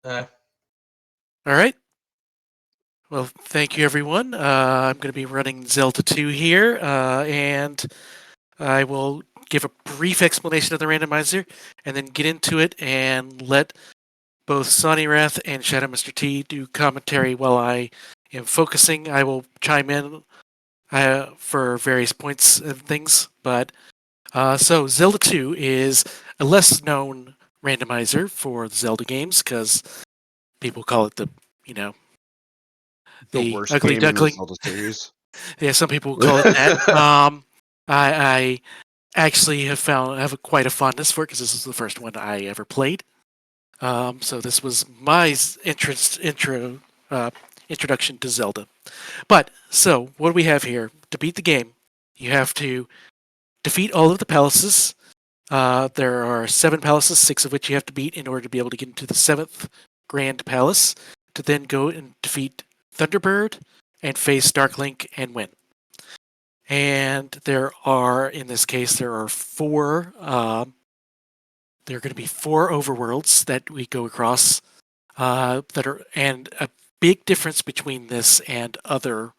All right. Well, thank you, everyone. I'm going to be running Zelda 2 here, and I will give a brief explanation of the randomizer and then get into it and let both Sonny Wrath and Shadow Mr. T do commentary while I am focusing. I will chime in for various points and things. So Zelda 2 is a less known randomizer for the Zelda games because people call it the the worst ugly game in the duckling. Zelda series. Yeah, some people call it that. I actually have quite a fondness for it because this is the first one I ever played. So this was my introduction to Zelda. So what do we have here? To beat the game, you have to defeat all of the palaces. There are 7 palaces, 6 of which you have to beat in order to be able to get into the 7th Grand Palace, to then go and defeat Thunderbird and face Darklink and win. And in this case, there are 4. There are going to be 4 overworlds that we go across. And a big difference between this and other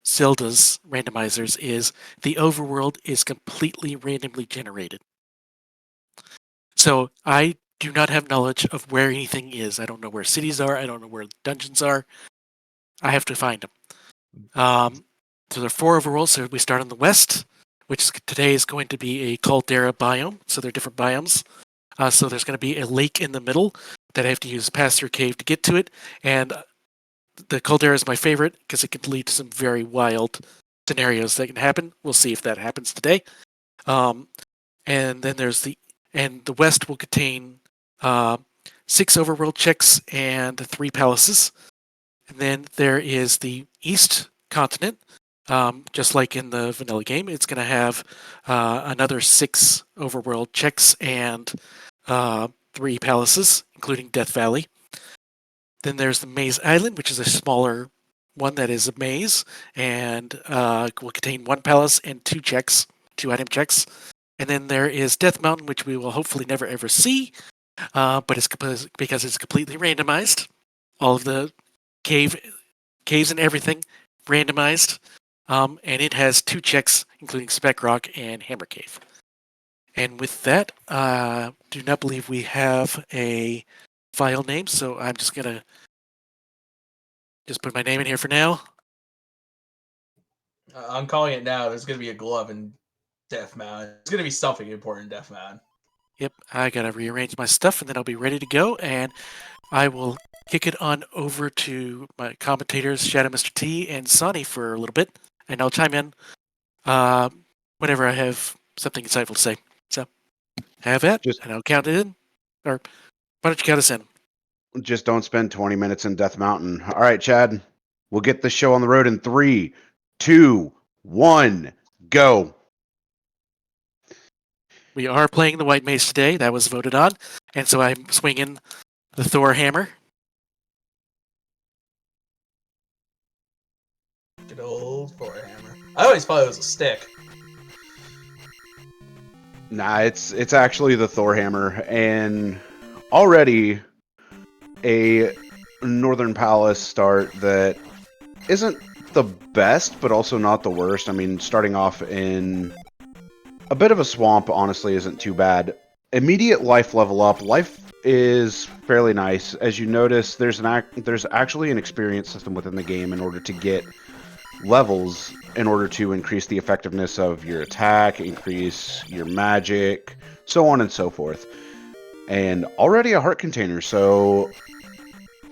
Zelda's randomizers is the overworld is completely randomly generated. So I do not have knowledge of where anything is. I don't know where cities are. I don't know where dungeons are. I have to find them. So there are 4 overworlds. So we start on the west, which today is going to be a caldera biome. So there are different biomes. So there's going to be a lake in the middle that I have to use pass-through cave to get to it. And the caldera is my favorite because it can lead to some very wild scenarios that can happen. We'll see if that happens today. And then the west will contain 6 overworld checks and 3 palaces. And then there is the east continent. Just like in the vanilla game, it's going to have another 6 overworld checks and 3 palaces, including Death Valley. Then there's the Maze Island, which is a smaller one that is a maze, and will contain 1 palace and 2 checks, 2 item checks. And then there is Death Mountain, which we will hopefully never ever see, but it's because it's completely randomized. All of the caves and everything randomized, and it has 2 checks, including Spec Rock and Hammer Cave. And with that, do not believe we have a file name, so I'm just gonna put my name in here for now. I'm calling it now. There's gonna be a glove in Death Mountain. It's gonna be something important in Death Mountain. Yep, I gotta rearrange my stuff, and then I'll be ready to go, and I will kick it on over to my commentators, Shadow Mr. T and Sonny, for a little bit, and I'll chime in whenever I have something insightful to say. So, have it, and I'll count it in. Or, why don't you count us in? Just don't spend 20 minutes in Death Mountain. All right, Chad. We'll get the show on the road in 3, 2, 1, go. We are playing the White Maze today. That was voted on. And so I'm swinging the Thor hammer. Good old Thor hammer. I always thought it was a stick. Nah, it's actually the Thor hammer. And already a Northern Palace start that isn't the best, but also not the worst. I mean, starting off in a bit of a swamp, honestly, isn't too bad. Immediate life level up. Life is fairly nice. As you notice, there's actually an experience system within the game in order to get levels, in order to increase the effectiveness of your attack, increase your magic, so on and so forth. And already a heart container, so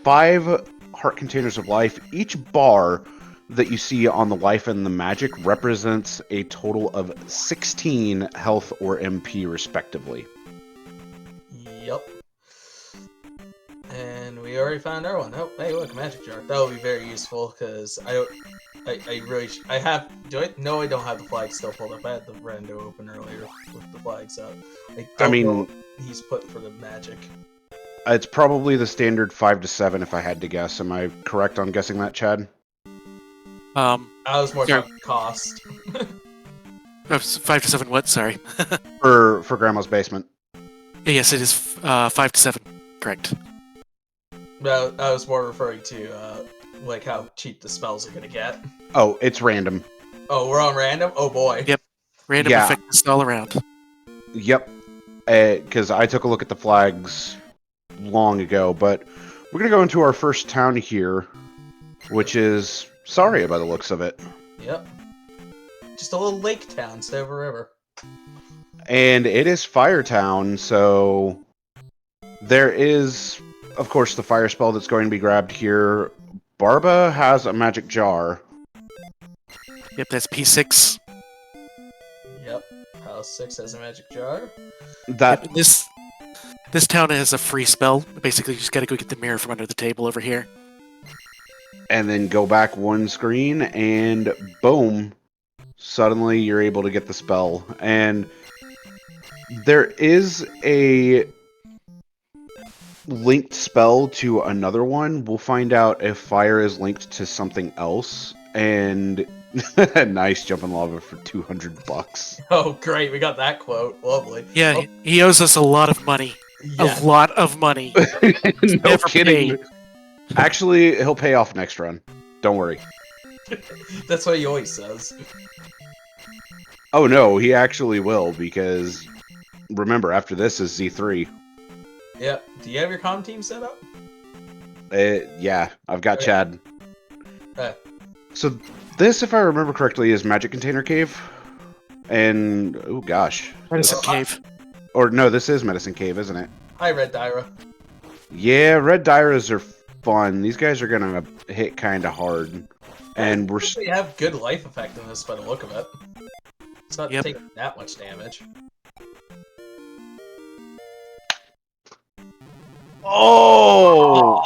5 heart containers of life. Each bar that you see on the life and the magic represents a total of 16 health or MP respectively. Yep. And we already found our one. Oh, hey, look, magic jar. That will be very useful because I don't have the flag still pulled up. I had the Rando open earlier with the flags up. I mean, know what he's put for the magic. It's probably the standard 5 to 7 if I had to guess. Am I correct on guessing that, Chad? I was more talking cost. 5 to 7 what? Sorry. for Grandma's basement. Yes, it is 5 to 7. Correct. No, I was more referring to like how cheap the spells are gonna get. Oh, it's random. Oh, we're on random. Oh boy. Yep. Random Yeah. effect is all around. Yep. Because I took a look at the flags long ago, but we're gonna go into our first town here, which is Saria by the looks of it. Yep. Just a little lake town instead of a river. And it is Firetown, so there is, of course, the fire spell that's going to be grabbed here. Barba has a magic jar. Yep, that's P6. Yep. House 6 has a magic jar. That Yep, this town has a free spell. Basically, you just gotta go get the mirror from under the table over here. and then go back one screen, and boom, suddenly you're able to get the spell. And there is a linked spell to another one. We'll find out if fire is linked to something else. And nice jumping lava for $200. Oh, great. We got that quote. Lovely. Yeah, Oh, he owes us a lot of money. yeah. A lot of money. No Never kidding. paid. Actually, he'll pay off next run. Don't worry. That's what he always says. Oh no, he actually will, because remember, after this is Z3. Yep. Do you have your comm team set up? Yeah, I've got Okay. Chad. Uh, So this, if I remember correctly, is Magic Container Cave. And, oh gosh. Medicine Well, Cave. Or no, this is Medicine Cave, isn't it? hi, Red Dyra. Yeah, Red Dyras are fun. These guys are gonna hit kind of hard. And we're... They have good life effectiveness by the look of it. It's not Yep. taking that much damage. Oh!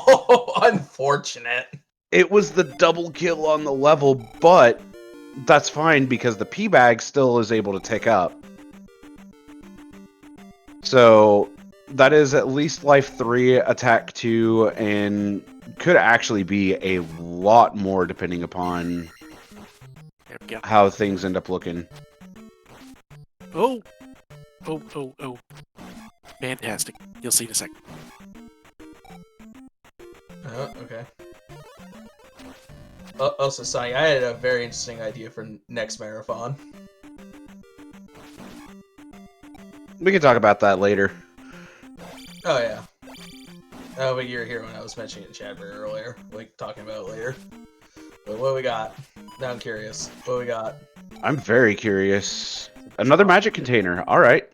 Oh, unfortunate. It was the double kill on the level, but that's fine because the P-Bag still is able to tick up. So that is at least life 3, attack 2, and could actually be a lot more depending upon There we go. how things end up looking. Oh. Oh, oh, oh. Fantastic. You'll see in a second. Okay. Also, Sonny, I had a very interesting idea for next marathon. We can talk about that later. Oh, yeah. Oh, but you were here when I was mentioning it to Chad earlier. Like, talking about it later. But what we got? Now I'm curious. What we got? I'm very curious. Another magic container. All right.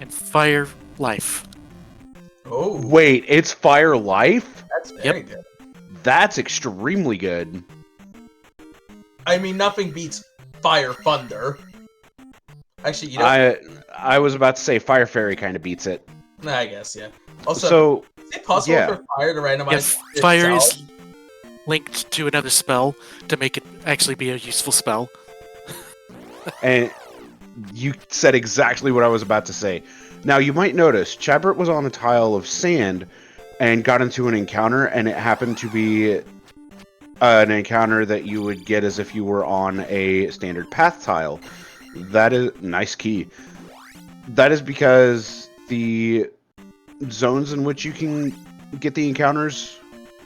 And fire life. Oh, Wait, it's Fire Life? that's very good. That's extremely good. I mean, nothing beats Fire Thunder. Actually, you know, I was about to say Fire Fairy kind of beats it. nah, I guess, yeah. Also, So is it possible yeah. for Fire to randomize Yeah, fire itself? is linked to another spell to make it actually be a useful spell. and you said exactly what I was about to say. Now you might notice Chabert was on a tile of sand and got into an encounter, and it happened to be an encounter that you would get as if you were on a standard path tile. That is nice key. That is because the zones in which you can get the encounters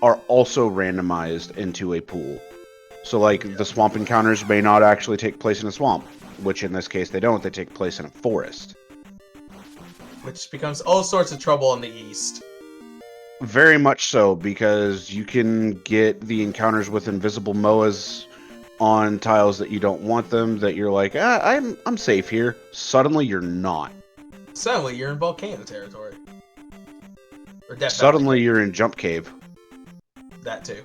are also randomized into a pool. So like the swamp encounters may not actually take place in a swamp, which in this case they don't. They take place in a forest. Which becomes all sorts of trouble in the east. Very much so, because you can get the encounters with invisible Moas on tiles that you don't want them, that you're like, I'm safe here. Suddenly you're not. Suddenly, you're in volcano territory. Or Death Suddenly Valley, you're in Jump Cave. that too.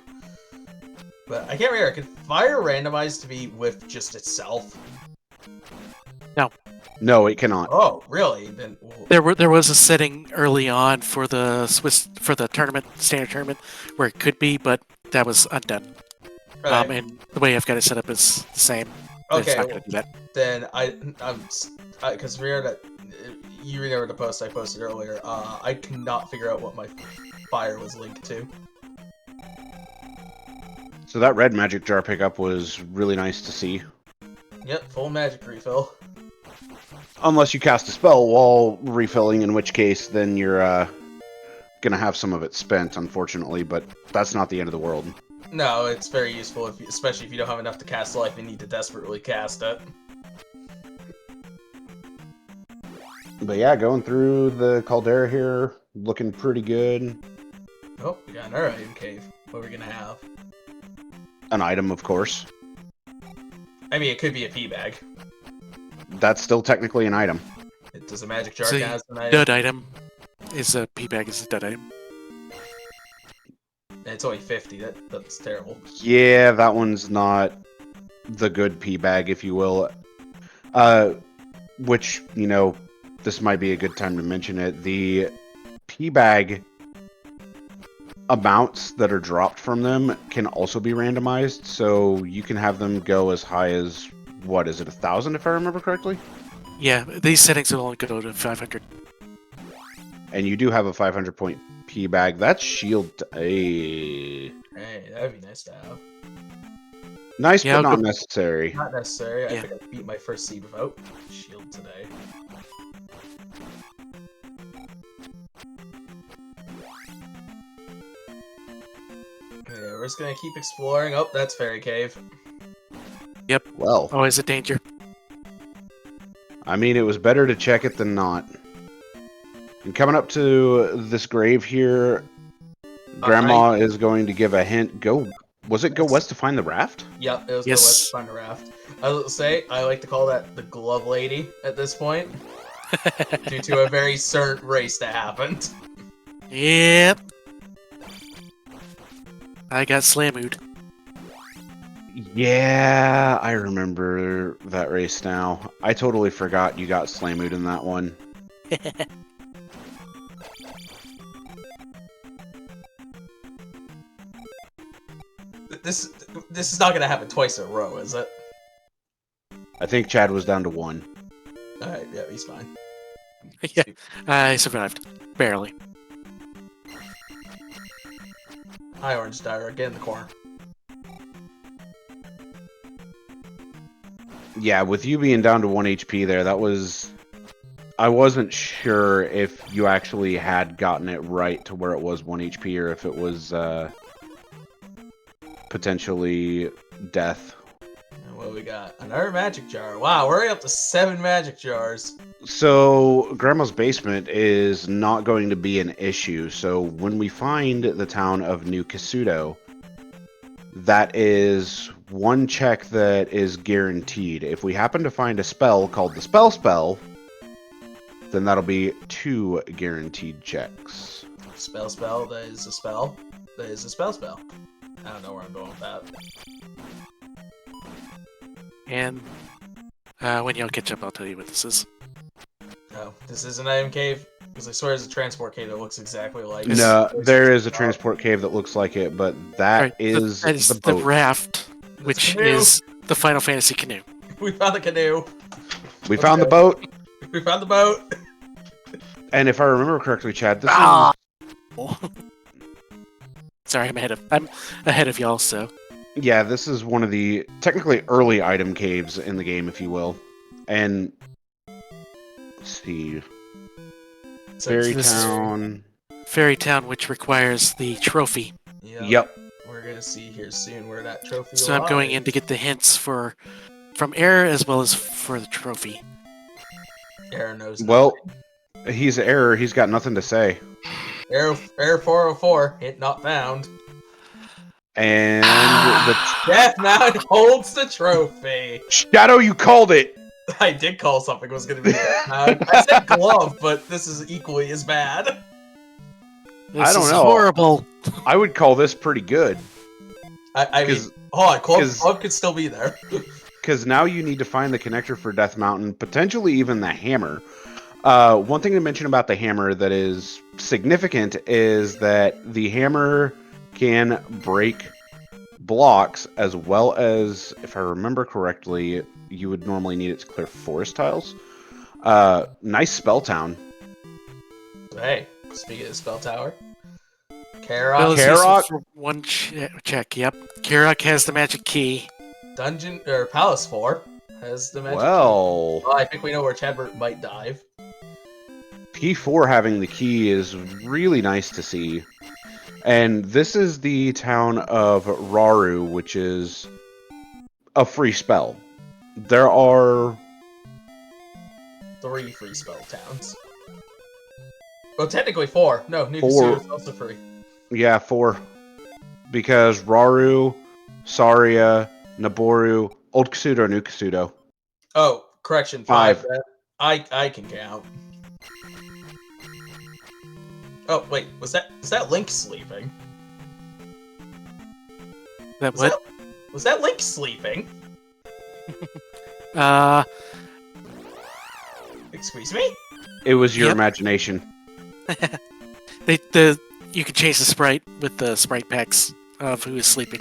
But I can't remember. Can fire randomize to be with just itself? No, it cannot. Oh, really? Then There was a setting early on for the tournament, standard tournament, where it could be, but that was undone. right. And the way I've got it set up is the same. It's Okay, not going to do that. then because you remember the post I posted earlier. I cannot figure out what my fire was linked to. So that red magic jar pickup was really nice to see. Yep, full magic refill. Unless you cast a spell while refilling, in which case then you're gonna have some of it spent, unfortunately. But that's not the end of the world. No, it's very useful, especially if you don't have enough to cast life and need to desperately cast it. But yeah, going through the caldera here, looking pretty good. Oh, we got another item cave. What are we gonna have? An item, of course. I mean, it could be a pea bag. That's still technically an item. Does a magic jar So count as an item? dud item is a pea bag is a dud item. And it's only 50. That's terrible. Yeah, that one's not the good pea bag, if you will. Which, you know, this might be a good time to mention it. The pea bag amounts that are dropped from them can also be randomized, so you can have them go as high as, what is it, 1,000 if I remember correctly? Yeah, these settings will only go to 500. And you do have a 500 point pea bag. That's shield. Hey, that'd be nice to have. nice, Yeah, but I'll not go- necessary. Not necessary. I Yeah. think I beat my first seed without shield today. Yeah, we're just gonna keep exploring. Oh, that's Fairy Cave. Well, Always a danger. I mean, it was better to check it than not. And coming up to this grave here, Grandma is going to give a hint. Go west to find the raft? Yep, it was Yes. the West Fun Raft. I will say, I like to call that the Glove Lady at this point, due to a very certain race that happened. Yep. I got slamooed. Yeah, I remember that race now. I totally forgot you got Slamood in that one. This is not gonna happen twice in a row, is it? I think Chad was down to 1. Alright, yeah, he's fine. Yeah, I survived. Barely. Hi, Orange Dyer, get in the corner. Yeah, with you being down to 1 HP there, that was... I wasn't sure if you actually had gotten it right to where it was 1 HP or if it was potentially death. And what do we got? Another magic jar. Wow, we're already up to 7 magic jars. So, Grandma's basement is not going to be an issue. So, when we find the town of New Kasuto, that is one check that is guaranteed. If we happen to find a spell called the Spell, then that'll be 2 guaranteed checks. Spell, that is a spell. That is a spell. I don't know where I'm going with that. And when y'all catch up, I'll tell you what this is. No, this is an item cave. Because I swear there's a transport cave that looks exactly like it. No, there is a transport cave that looks like it, but that Alright, is that is the the boat. raft, which canoe. is the Final Fantasy canoe. We found the canoe. We found the boat, We found the boat. and if I remember correctly, Chad, this Ah! Sorry, I'm ahead of y'all. So is this is one of the technically early item caves in the game, if you will. And let's see, Fairy this is- Town. Fairy Town, which requires the trophy. Yep. We're gonna see here soon where that trophy So I'm going lies. in to get the hints from Error as well as for the trophy. Aaron knows. Well, he's an error. He's got nothing to say. Error 404. Hit not found. And the Death Mountain holds the trophy. Shadow, you called it. I did call something was gonna be Death Mountain. I said glove, but this is equally as bad. This I don't is know. horrible. I would call this pretty good. I mean, 'Cause- hold on, glove 'cause- could still be there. Because now you need to find the connector for Death Mountain, potentially even the hammer. One thing to mention about the hammer that is significant is that the hammer can break blocks as well as, if I remember correctly, you would normally need it to clear forest tiles. Nice spell town. Hey, speaking of spell tower, Well, Karok, it's useful Karok? for one check. Yep, Karok has the magic key. dungeon or palace 4. has the magic key. Well, Well, I think we know where Chadbert might dive. P4 having the key is really nice to see. And this is the town of Raru, which is a free spell. There are 3 free spell towns. Well, technically 4. No, New 4. is also free. Yeah, 4. Because Raru, Saria, Naboru, Old Kasuto, New Kasuto. Oh, correction, 5. I can count. Oh wait, was that Link sleeping? That what? Was that Link sleeping? Excuse me? It was your Yep. imagination. You can change the sprite with the sprite packs of who is sleeping.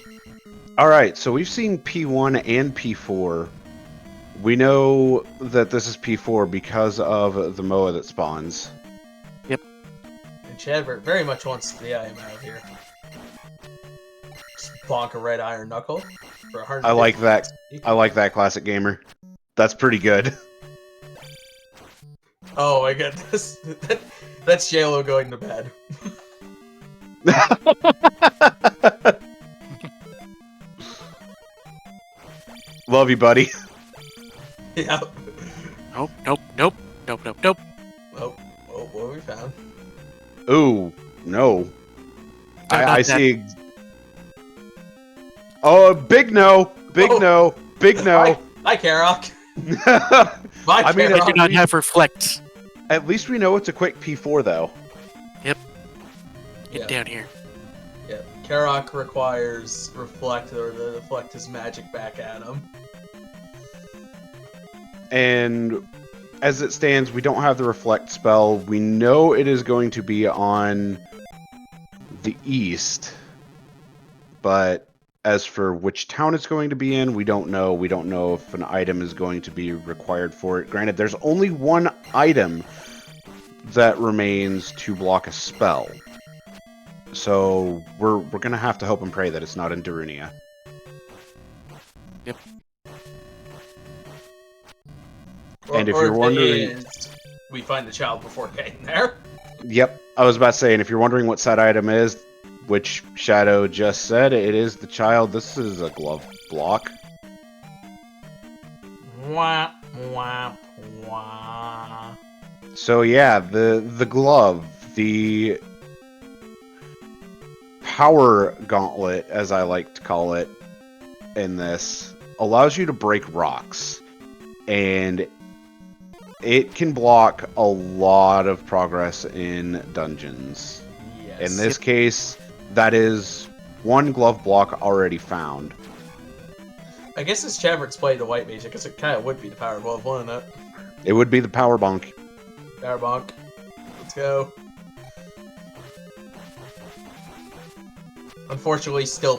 Alright, so we've seen P1 and P4. We know that this is P4 because of the Moa that spawns. And Chadbert very much wants the item out of here. Just bonk a red iron knuckle for 150. I like that. I like that, classic gamer. That's pretty good. Oh my goodness. That's JLo going to bed. Love you, buddy. Yeah. Nope. Oh, Oh, what have we found? Ooh, no. I not see. Oh, big no. Big Oh. no. Big no. Hi, Karok. Bye, I mean, I Karok. do not have reflect. At least we know it's a quick P4, though. Get Yeah. down here. Yeah, Karok requires reflect or to deflect his magic back at him. And as it stands, we don't have the reflect spell. We know it is going to be on the east. But as for which town it's going to be in, we don't know. We don't know if an item is going to be required for it. Granted, there's only one item that remains to block a spell. So we're going to have to hope and pray that it's not in Darunia. Yep. And if you're wondering... we find the child before getting there. Yep, I was about to say, and if you're wondering what side item is, which Shadow just said, it is the child. This is a glove block. Wah, wah, wah. So yeah, the glove, the power gauntlet, as I like to call it in this, allows you to break rocks. And it can block a lot of progress in dungeons. Yes. In this case, that is one glove block already found. I guess this Chavert's played the white mage, I guess it kind of would be the power glove, wouldn't it? It would be the power bonk. Power bonk. Let's go. Unfortunately, still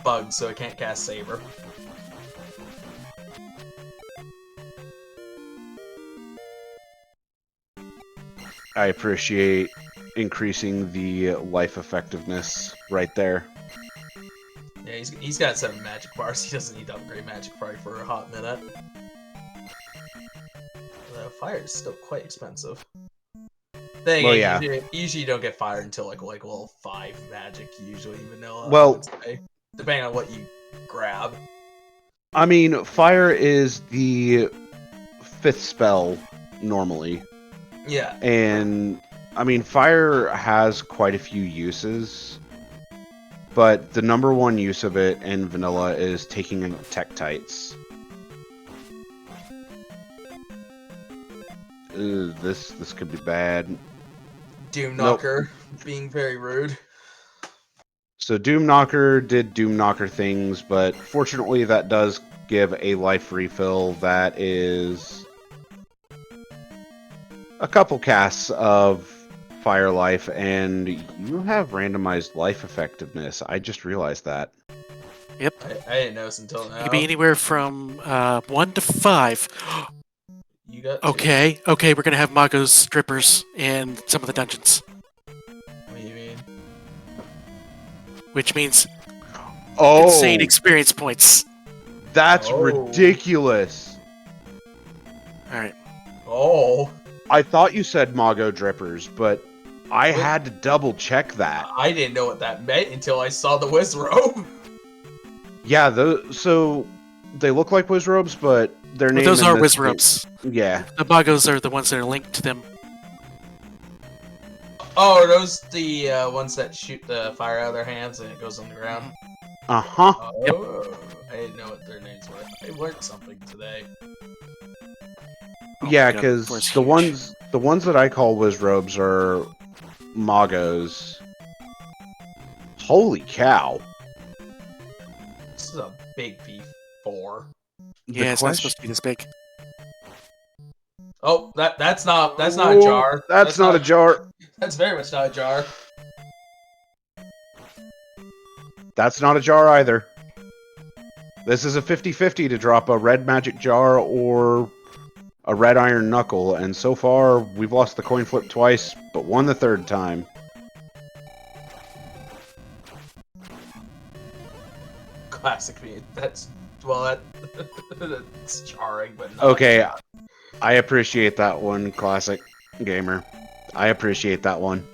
bugged, so I can't cast Saber. I appreciate increasing the life effectiveness right there. Yeah, he's got 7 magic bars. He doesn't need to upgrade magic probably for a hot minute. Fire is still quite expensive. Thing Well, is, yeah. usually you don't get fire until like level 5 magic, usually vanilla. Well- I would say, depending on what you grab. I mean, fire is the 5th spell normally. Yeah, And, I mean, fire has quite a few uses. But the number one use of it in vanilla is taking out Tektites. This could be bad. Doom Nope. Knocker being very rude. So Doom Knocker did Doom Knocker things, but fortunately that does give a life refill that is a couple casts of fire life, and you have randomized life effectiveness. I just realized that. Yep. I didn't notice until now. It could be anywhere from 1 to 5. You got two. Okay, we're gonna have Mago's strippers in some of the dungeons, What do you mean? which means Oh, insane experience points. that's Oh. ridiculous. All right. Oh, I thought you said Mago Drippers, but I What? had to double check that. I didn't know what that meant until I saw the Wizrobe. Yeah, so they look like Wizrobes, but their Well, name those in are this Wizrobes. Yeah. The Magos are the ones that are linked to them. Oh, are those the ones that shoot the fire out of their hands and it goes on the ground? Uh-huh. Oh, I didn't know what their names were. I learned something today. Oh Yeah, my God, because Thor's the huge. ones that I call Wizrobes are Magos. Holy cow. This is a big V4. The Yeah, it's not question supposed to be this big. Oh, that's not a Oh, jar. That's not a jar. That's very much not a jar. That's not a jar either. This is a 50-50 to drop a red magic jar or a red iron knuckle, and so far we've lost the coin flip twice, but won the third time. Classic me. That's that's jarring, but not. Okay, I appreciate that one, classic gamer. I appreciate that one.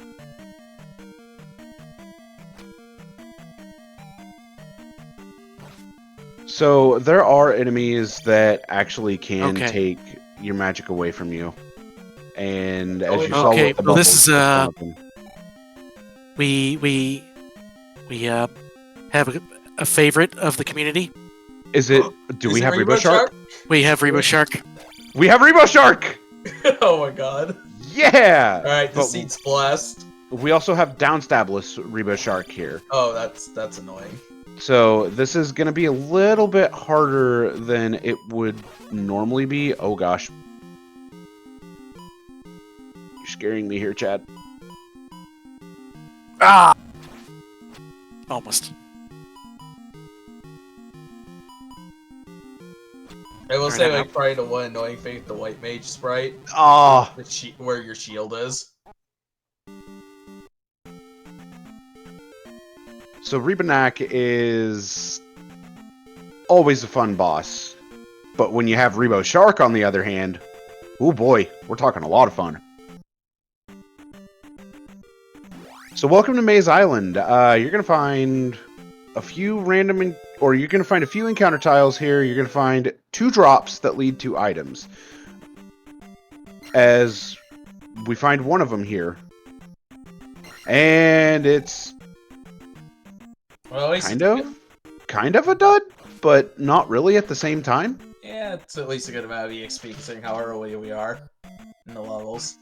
So there are enemies that actually can Okay. take your magic away from you, and as you saw Okay, with the well, this bubbles, is, that's one of them. We have a favorite of the community. Is it? Do Is we it have Rainbow Rebo Shark? We have Rebo Shark. We have Rebo Shark. Oh my god. Yeah. Alright, the But seat's blessed. we also have Downstabulous Rebo Shark here. Oh, that's annoying. So this is going to be a little bit harder than it would normally be. Oh gosh. You're scaring me here, Chad. Ah! Almost. I will Alright, say, I'm like, out. probably the one annoying thing with the white mage sprite, Ah, where your shield is. so Rebanak is always a fun boss. But when you have Rebo Shark on the other hand, oh boy, we're talking a lot of fun. So welcome to Maze Island. You're going to find a few you're going to find a few encounter tiles here. You're going to find 2 drops that lead to items. As we find one of them here. And it's Well, at least kind of a dud, but not really at the same time. Yeah, it's at least a good amount of EXP considering how early we are in the levels.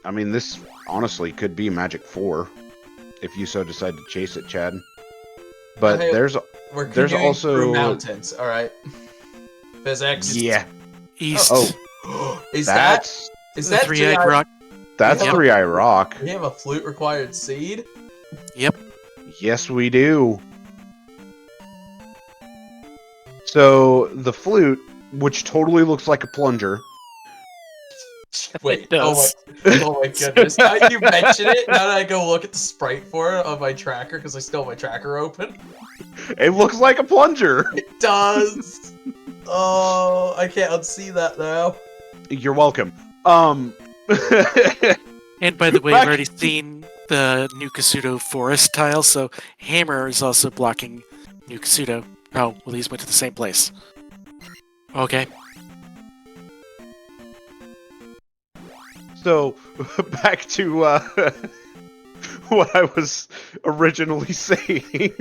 I mean, this honestly could be Magic 4 if you so decide to chase it, Chad. But Hey, there's We're There's continuing also- through mountains. All right. Physics. yeah. East. Oh, is that's is the that three-eyed three-eyed- rock. that's Yep. 3-Eye Rock. We have a flute required seed. Yep. Yes, we do. So the flute, which totally looks like a plunger. Wait. It does. Oh my goodness. Now you mention it. Now that I go look at the sprite for it on my tracker because I still have my tracker open. It looks like a plunger. It does. Oh, I can't unsee that now. You're welcome. And by the way, Back- we've already seen the New Kasuto forest tile, so Hammer is also blocking New Kasuto. Oh, well, these went to the same place. Okay. So, back to what I was originally saying.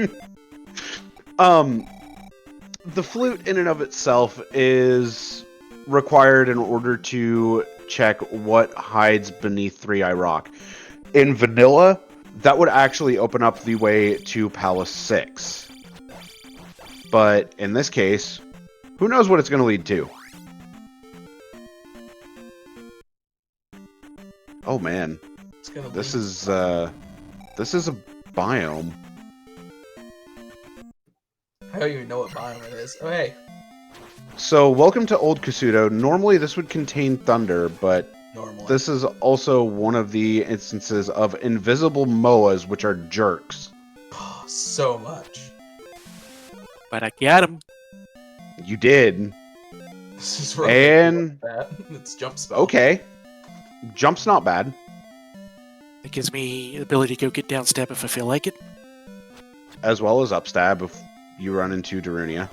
The flute in and of itself is required in order to check what hides beneath 3-Eye Rock. In vanilla, that would actually open up the way to Palace 6. But in this case, who knows what it's going to lead to? Oh man, It's gonna this lead- is a biome. I don't even know what biome it is. Oh hey, So welcome to Old Kasuto. Normally this would contain thunder, but normally. this is also one of the instances of invisible moas, which are jerks. So much. But I got him. You did. This is And that. It's jump spell. okay, jump's not bad. It gives me the ability to go get down step if I feel like it. As well as upstab if you run into Darunia.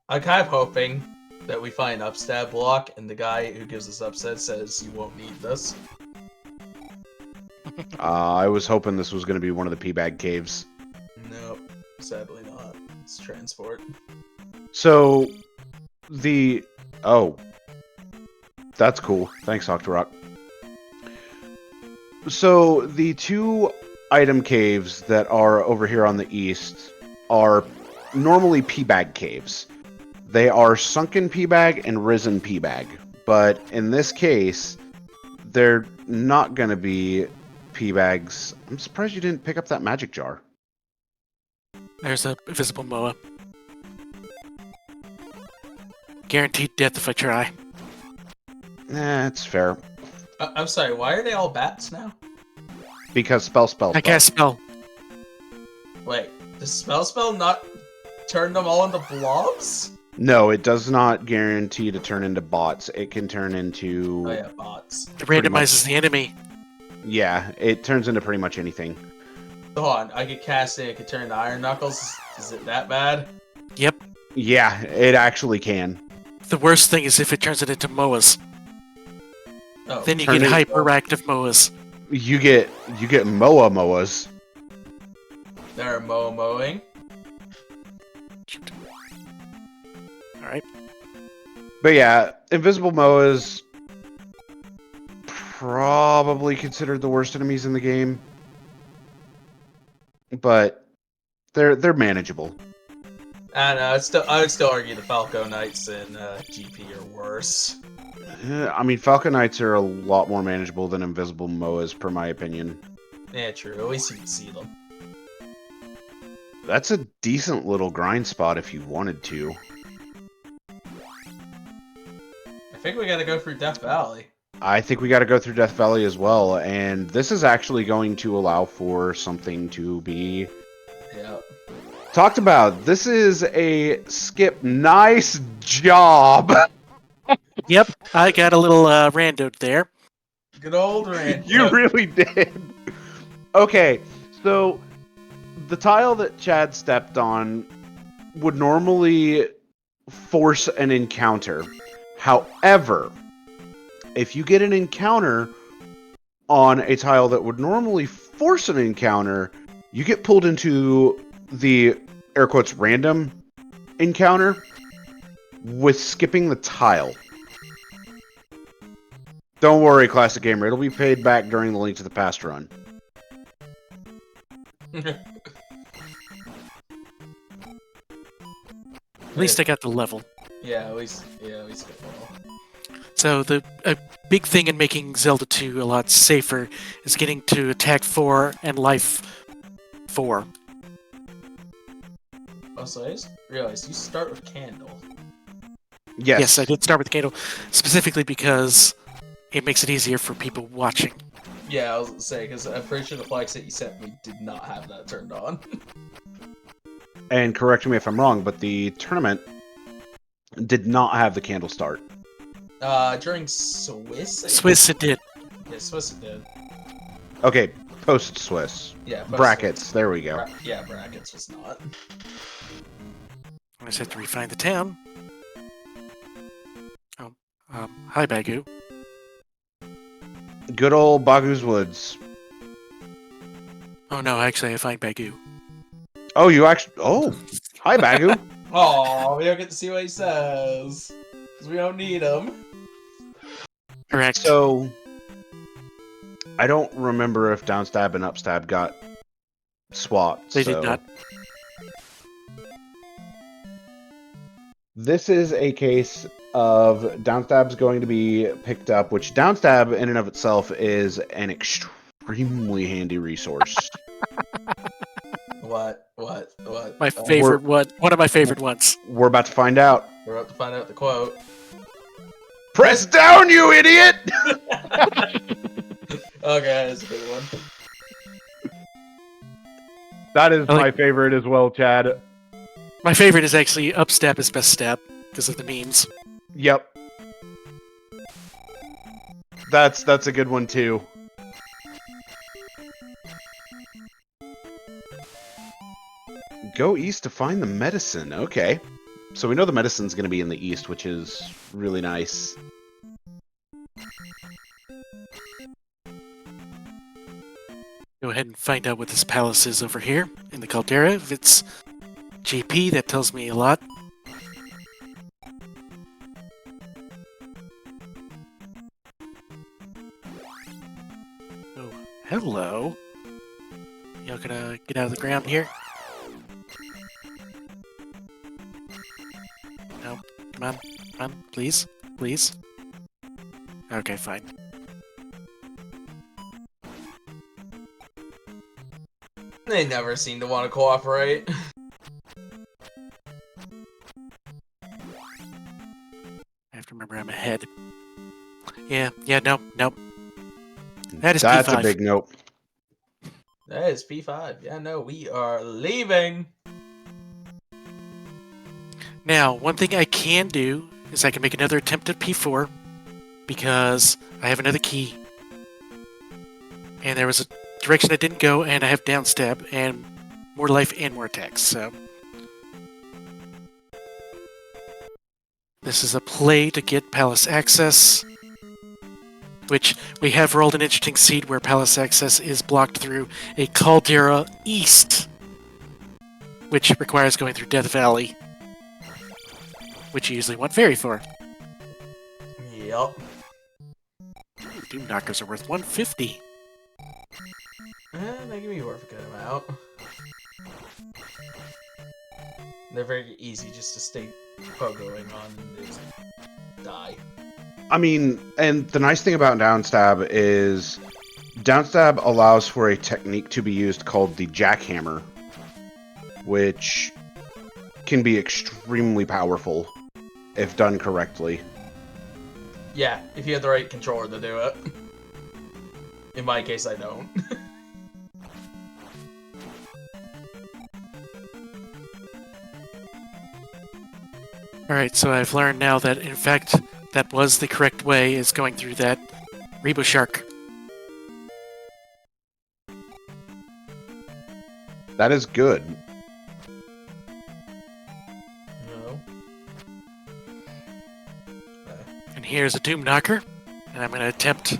I'm kind of hoping that we find upstab block, and the guy who gives us upstab says you won't need this. I was hoping this was going to be one of the P-bag caves. Nope, sadly not. It's transport. So, oh, that's cool. Thanks, Octorok. So, the two item caves that are over here on the east are normally P-bag caves. They are sunken P-bag and risen P-bag. But in this case, they're not going to be P-bags. I'm surprised you didn't pick up that magic jar. There's a invisible Moa. Guaranteed death if I try. It's fair. I'm sorry, why are they all bats now? Because spell. I cast spell. Wait, does spell not turn them all into blobs? No, it does not guarantee to turn into bots. It can turn into... Oh yeah, bots. It randomizes the enemy. Yeah, it turns into pretty much anything. Hold on, I could cast it, it could turn into Iron Knuckles. Is it that bad? Yep. Yeah, it actually can. The worst thing is if it turns it into Moas. Oh, Then you Turn get it- hyperactive Moas. You get Moas. they're mowing. Alright. But yeah, invisible Moas probably considered the worst enemies in the game. But they're manageable. I know, I would still argue the Falco Knights and GP are worse. I mean, Falcon Knights are a lot more manageable than invisible Moas, per my opinion. Yeah, true. At least you can see them. That's a decent little grind spot if you wanted to. I think we gotta go through Death Valley. I think we got to go through Death Valley as well, and this is actually going to allow for something to be Yeah. talked about. This is a skip. Nice job. Yep, I got a little rando there. Good old Rand. You really did. Okay, so the tile that Chad stepped on would normally force an encounter. However, if you get an encounter on a tile that would normally force an encounter, you get pulled into the air quotes random encounter with skipping the tile. Don't worry, Classic Gamer. It'll be paid back during the Link to the Past run. At least I got the level. Yeah, at least good level. So a big thing in making Zelda 2 a lot safer is getting to attack 4 and life 4. Also, I just realized you start with Candle. Yes. I did start with Candle, specifically because it makes it easier for people watching. Yeah, I was gonna say, because I'm pretty sure the flags that you sent me did not have that turned on. And correct me if I'm wrong, but the tournament did not have the candle start. During Swiss? Swiss it did. Yeah, Swiss it did. Okay, post Swiss. Yeah. Brackets, there we go. Yeah, brackets was not. I just have to refine the town. Oh, hi Bagu. Good old Bagu's Woods. Oh no, actually I find Bagu. Oh, you actually... Oh, hi Bagu. Oh, we don't get to see what he says. Because we don't need him. Correct. So, I don't remember if downstab and upstab got swapped. They did not. This is a case of downstab's going to be picked up, which downstab in and of itself is an extremely handy resource. What? My favorite one. One of my favorite ones. We're about to find out. We're about to find out the quote. Press down, you idiot! Okay, that's a good one. That is I like- my favorite as well, Chad. My favorite is actually upstep is best step. because of the memes. Yep. That's a good one too. Go east to find the medicine. Okay. So we know the medicine's going to be in the east, which is really nice. Go ahead and find out what this palace is over here in the caldera. If it's GP, that tells me a lot. Oh, hello. Y'all gonna get out of the ground here? No, come on, please, please. Okay, fine. They never seem to want to cooperate. I have to remember I'm ahead. Yeah, nope. That is That's P5. a big nope. That is P5. Yeah, no, we are leaving. Now, one thing I can do is I can make another attempt at P4 because I have another key. And there was a direction I didn't go, and I have down stab and more life and more attacks, so. This is a play to get Palace access, which we have rolled an interesting seed where Palace access is blocked through a caldera east, which requires going through Death Valley, which you usually want Fairy for. Yep. Doom Knockers are worth 150. They can be worth a good amount. They're very easy just to stay pogoing on and just die. I mean, and the nice thing about downstab is downstab allows for a technique to be used called the jackhammer, which can be extremely powerful if done correctly. Yeah, if you have the right controller to do it. In my case, I don't. Alright, so I've learned now that, in fact, that was the correct way, is going through that Rebo Shark. That is good. No. And here's a Doom Knocker, and I'm going to attempt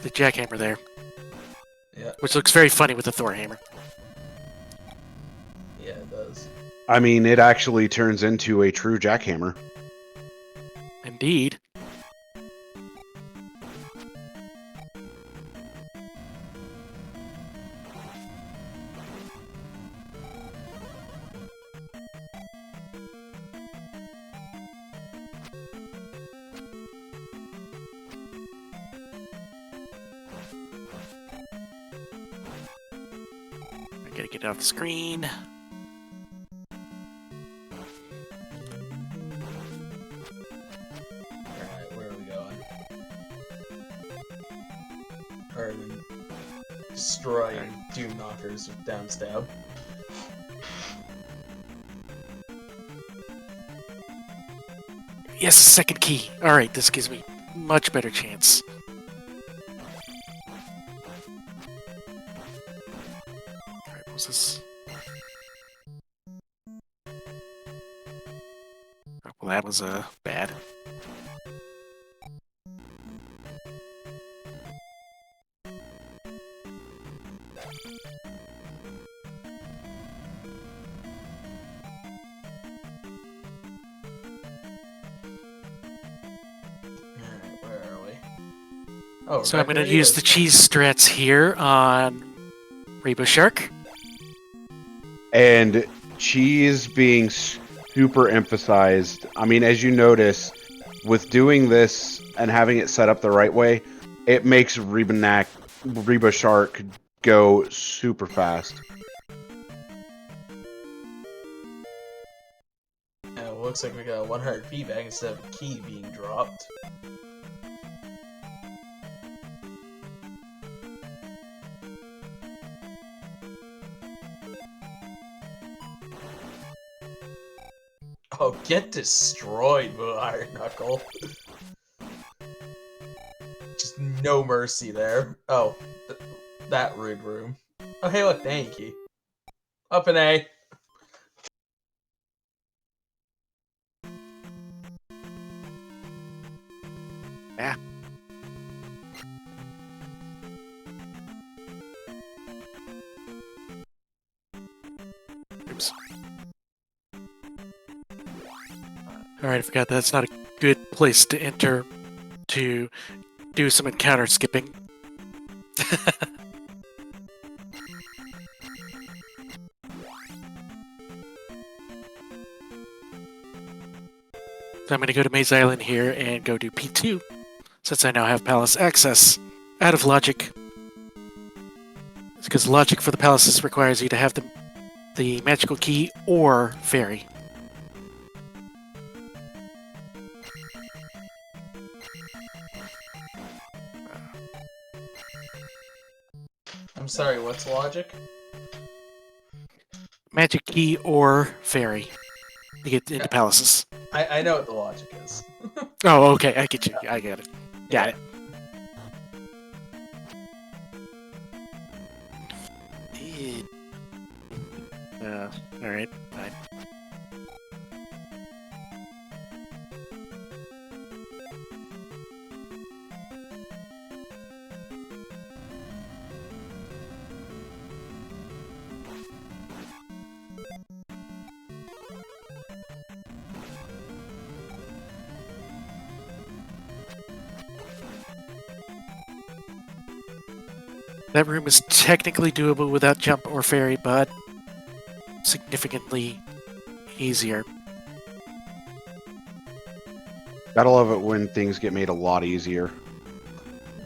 the Jackhammer there. Yeah. Which looks very funny with the Thor Hammer. Yeah, it does. I mean, it actually turns into a true jackhammer. Indeed. I gotta get off the screen. Alright, where are we going? Or destroying Doom Knockers with downstab. Yes, second key. Alright, this gives me much better chance. Alright, what was this? Oh, well, that was bad. Alright, where are we? Oh, So I'm going to use the cheese strats here on Rebo Shark. And cheese being super emphasized. I mean, as you notice, with doing this and having it set up the right way, it makes Reba Shark go super fast. It looks like we got a 100 feedback instead of a key being dropped. Oh Oh, get destroyed, Blue Iron Knuckle. Just no mercy there. Oh, that rude room. Oh, hey, look, the A key. Up an A. Yeah. Oops. Alright, I forgot that's not a good place to enter to do some encounter skipping. So I'm going to go to Maze Island here and go do P2, since I now have palace access. Out of logic. Because logic for the palaces requires you to have the magical key or fairy. I'm sorry, what's logic? Magic key or fairy to get into palaces. I know what the logic is. Oh, okay, I get you. I get it. Got it. Alright, fine. That room is technically doable without jump or fairy, but significantly easier. Gotta love it when things get made a lot easier.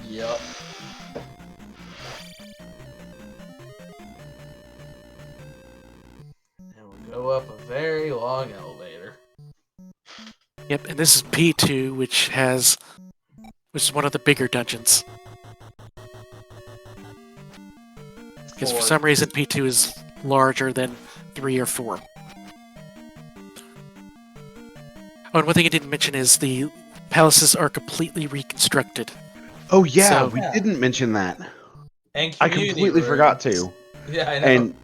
Yup. And we'll go up a very long elevator. Yep, and this is P2, which is one of the bigger dungeons. Because for some reason P2 is larger than 3 or 4. Oh, and one thing I didn't mention is the palaces are completely reconstructed. Oh yeah, So- we didn't mention that. And I community completely forgot rooms. to. Yeah, I know. And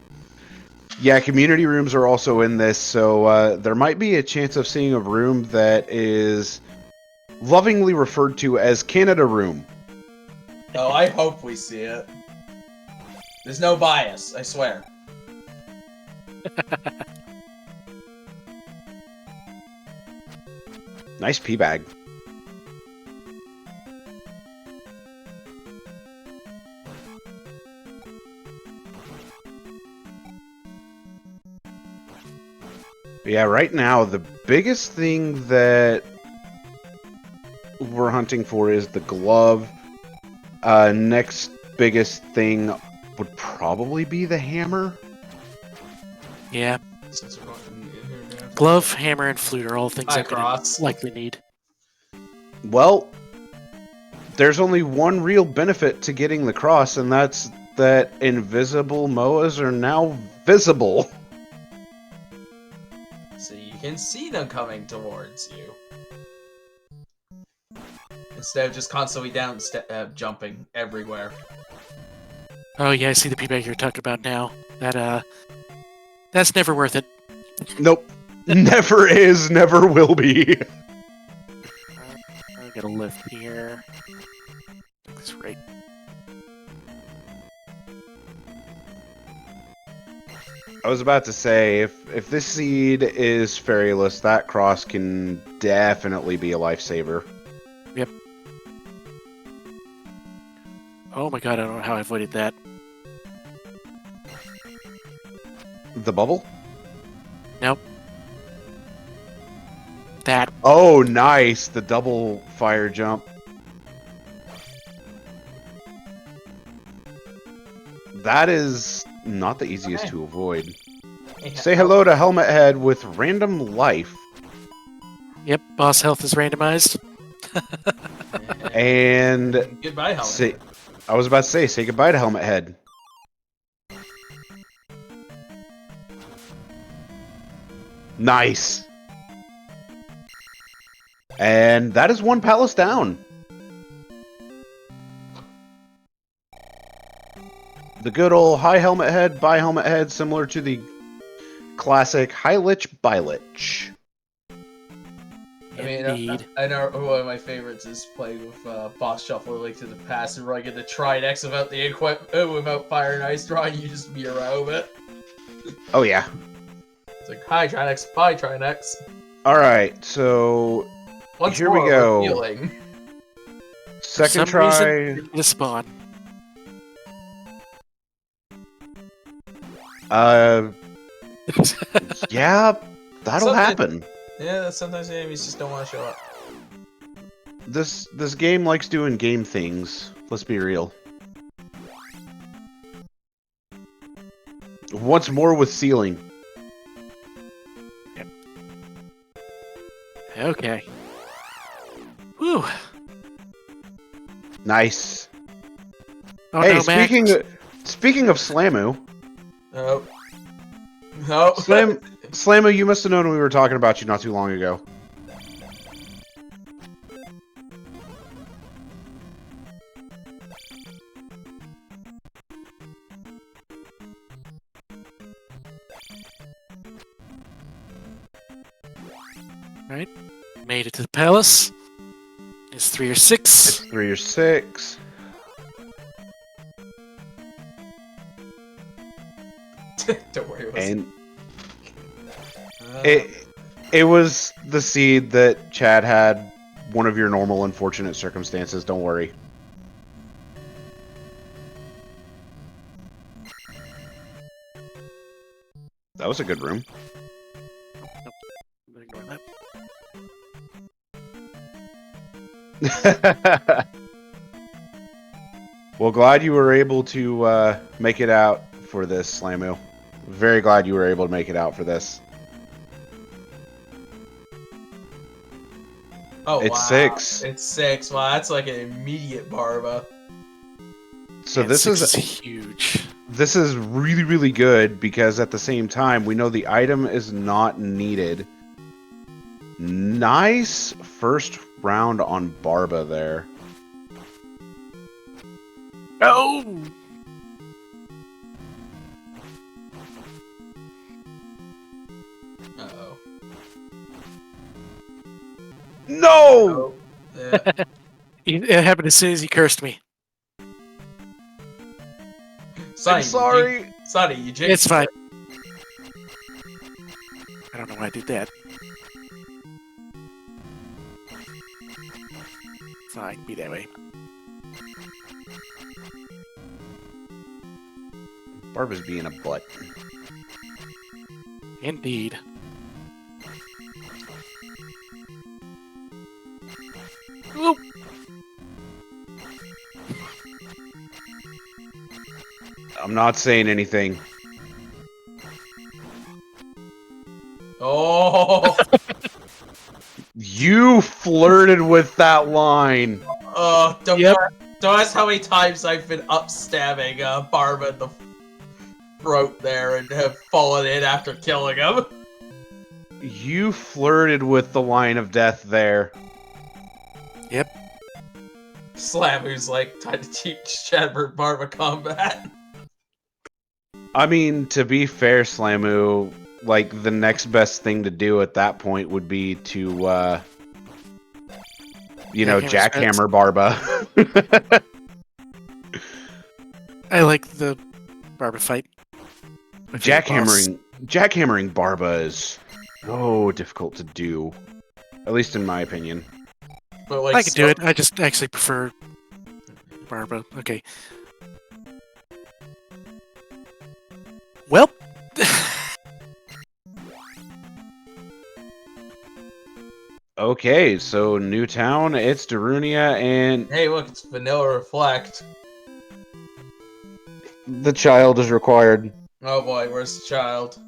yeah, community rooms are also in this, so there might be a chance of seeing a room that is lovingly referred to as Canada Room. Oh, I hope we see it. There's no bias, I swear. Nice pee bag. Yeah, right now, the biggest thing that we're hunting for is the glove. Next biggest thing would probably be the hammer. Yeah, Since we're going in here now. glove, hammer, and flute are all things Hi, I'm going Cross. to likely need. Well, there's only one real benefit to getting the cross, and that's that invisible Moas are now visible. So you can see them coming towards you. Instead of just constantly jumping everywhere. Oh yeah, I see the p-bag you're talking about now. That's never worth it. Nope. Never is, never will be. I got a lift here. That's right. I was about to say, if this seed is fairyless, that cross can definitely be a lifesaver. Yep. Oh my god, I don't know how I avoided that. The bubble? Nope. That. Oh, nice! The double fire jump. That is not the easiest to avoid. Yeah. Say hello to Helmet Head with random life. Yep, boss health is randomized. And Goodbye, Helmet. say, I was about to say goodbye to Helmet Head. Nice. And that is one palace down. The good old high helmet head, bi helmet head, similar to the classic high lich, bi lich. I mean, Indeed. I know one of my favorites is playing with Boss Shuffler Link to the Past and running into Trinex without the without Fire and Ice drawing. You just beat around with it. Oh yeah. It's like, hi Trinex, bye Trinex. All right, so Once here more, we go. Healing. For Second some try. reason, the spawn. Yeah, that'll Something- happen. Yeah, sometimes the enemies just don't want to show up. This game likes doing game things. Let's be real. Once more with ceiling. Okay. Whew. Nice. Oh Hey, no, Max. speaking of Slamu, Oh. No. Slamu, you must have known we were talking about you not too long ago. Right. Made it to the palace. It's 3 or 6. It's 3 or 6. Don't worry. And it was the seed that Chad had one of your normal unfortunate circumstances, don't worry. That was a good room. I'm gonna ignore that. Well, glad you were able to make it out for this, Slamu. Very glad you were able to make it out for this. Oh, It's wow. 6. It's 6. Wow, that's like an immediate Barba. So Yeah, this 6 is huge. this is really, really good because at the same time we know the item is not needed. Nice first round on Barba there. Oh! Uh-oh. No! Oh. Yeah. It happened as soon as he cursed me. Sonny, I'm sorry. Sonny, you jinxed It's fine. it. I don't know why I did that. Fine, be that way. Barba's being a butt. Indeed. Oop. I'm not saying anything. Oh. You flirted with that line. Oh, don't, Yep. don't ask how many times I've been upstabbing Barba in the throat there and have fallen in after killing him. You flirted with the line of death there. Yep. Slam, who's like trying to teach Chadbert Barba combat. I mean, to be fair, Slamu, like, the next best thing to do at that point would be to, you know, Jackhammer jackhammer Barba. I like the Barba fight. My favorite boss. Jackhammering Barba is so difficult to do. At least in my opinion. But like, I could do it. I just actually prefer Barba. Okay. Well. Okay, so new town, it's Darunia, and Hey, look, it's Vanilla Reflect. the child is required. Oh boy, where's the child?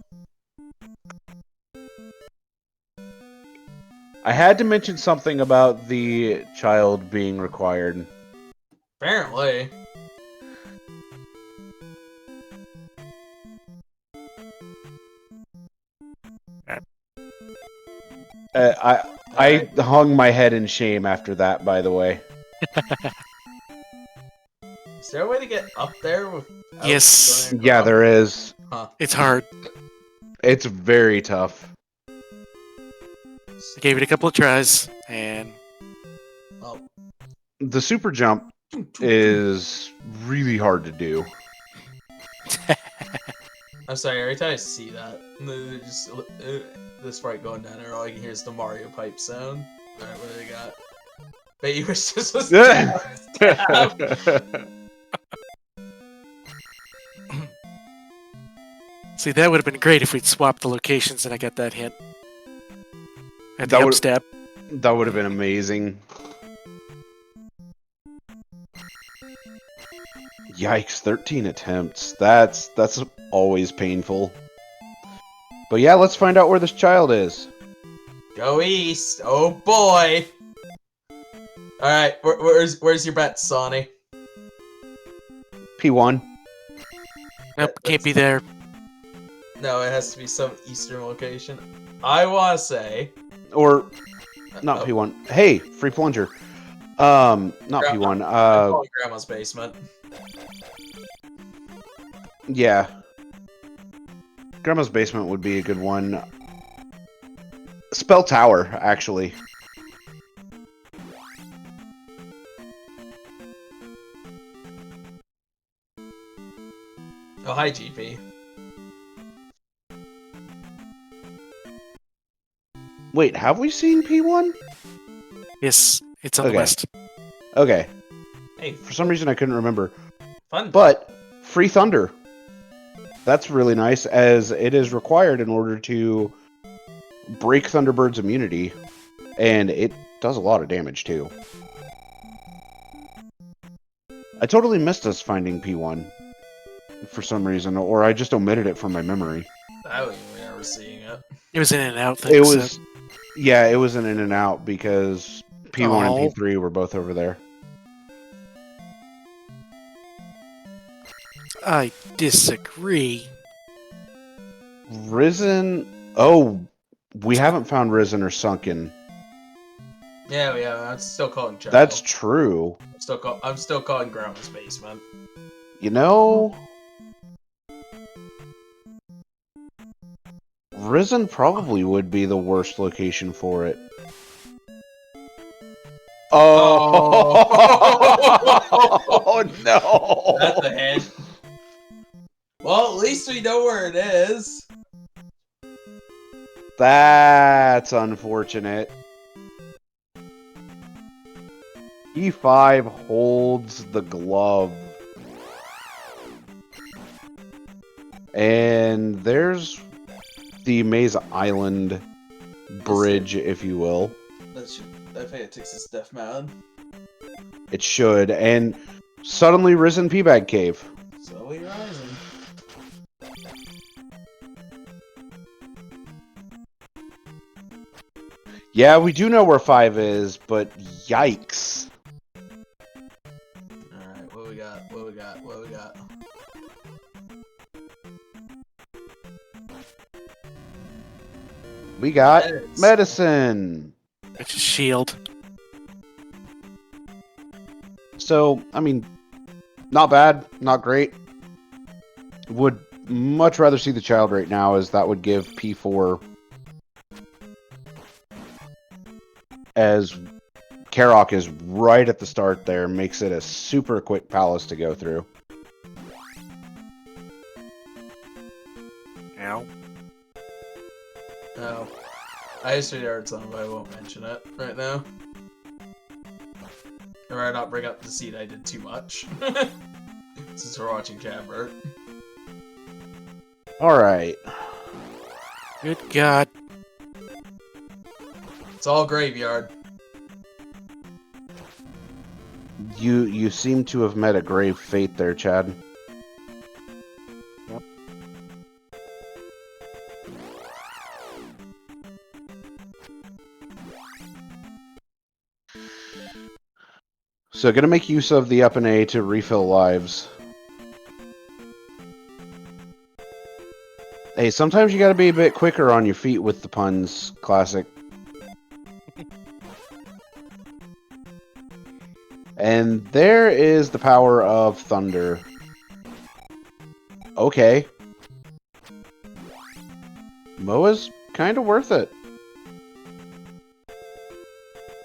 I had to mention something about the child being required. Apparently. I hung my head in shame after that, by the way. Is there a way to get up there with? Yes. Yeah, there is. Huh. It's hard. It's very tough. I gave it a couple of tries, and Oh. The super jump is really hard to do. I'm sorry. Every time I see that, just the sprite going down there, all I can hear is the Mario pipe sound. All right, what do they got? Bet you wish this was. see, that would have been great if we'd swapped the locations and I got that hint. At the That would- upstep. That would have been amazing. Yikes, 13 attempts. That's always painful. But yeah, let's find out where this child is. Go east. Oh boy. All right, where's your bet, Sonny? P1. Nope, can't be there. No, it has to be some eastern location. I want to say. Or not Oh, P1. Hey, free plunger. Not P1. I'm calling Grandma's basement. Yeah. Grandma's basement would be a good one. Spell tower, actually. Oh, hi, GP. Wait, have we seen P1? Yes, it's on Okay. the west. Okay. Hey, For some reason I couldn't remember. fun. But free thunder. That's really nice, as it is required in order to break Thunderbird's immunity. And it does a lot of damage, too. I totally missed us finding P1 for some reason, or I just omitted it from my memory. I don't even remember seeing it. It was in and out thing. It was, yeah, it was an in and out because P1 Oh. and P3 were both over there. I disagree. Risen, oh, we haven't found Risen or Sunken. Yeah, yeah. I'm still calling Child. That's true. I'm still calling Grandma's basement. You know, Risen probably would be the worst location for it. Oh, no! That's a hint. Well, at least we know where it is. That's unfortunate. E5 holds the glove. And there's the Maze Island bridge, if you will. I think it takes us Death Mountain. It should. And suddenly Risen Peabag Cave. Slowly rising. Yeah, we do know where 5 is, but yikes. Alright, what we got? What we got? What we got? We got Medicine. medicine. It's a shield. So, I mean, not bad, not great. Would much rather see the child right now, as that would give P4 as Karok is right at the start there, makes it a super quick palace to go through. Ow. No. I used to heard something, but I won't mention it right now. Or I not bring up the seed I did too much. Since we're watching Chadbert. Alright. Good God. It's all graveyard. You seem to have met a grave fate there, Chad. Yep. So gonna make use of the up and A to refill lives. Hey, sometimes you gotta be a bit quicker on your feet with the puns, classic. And there is the power of thunder. Okay. Moa's kind of worth it.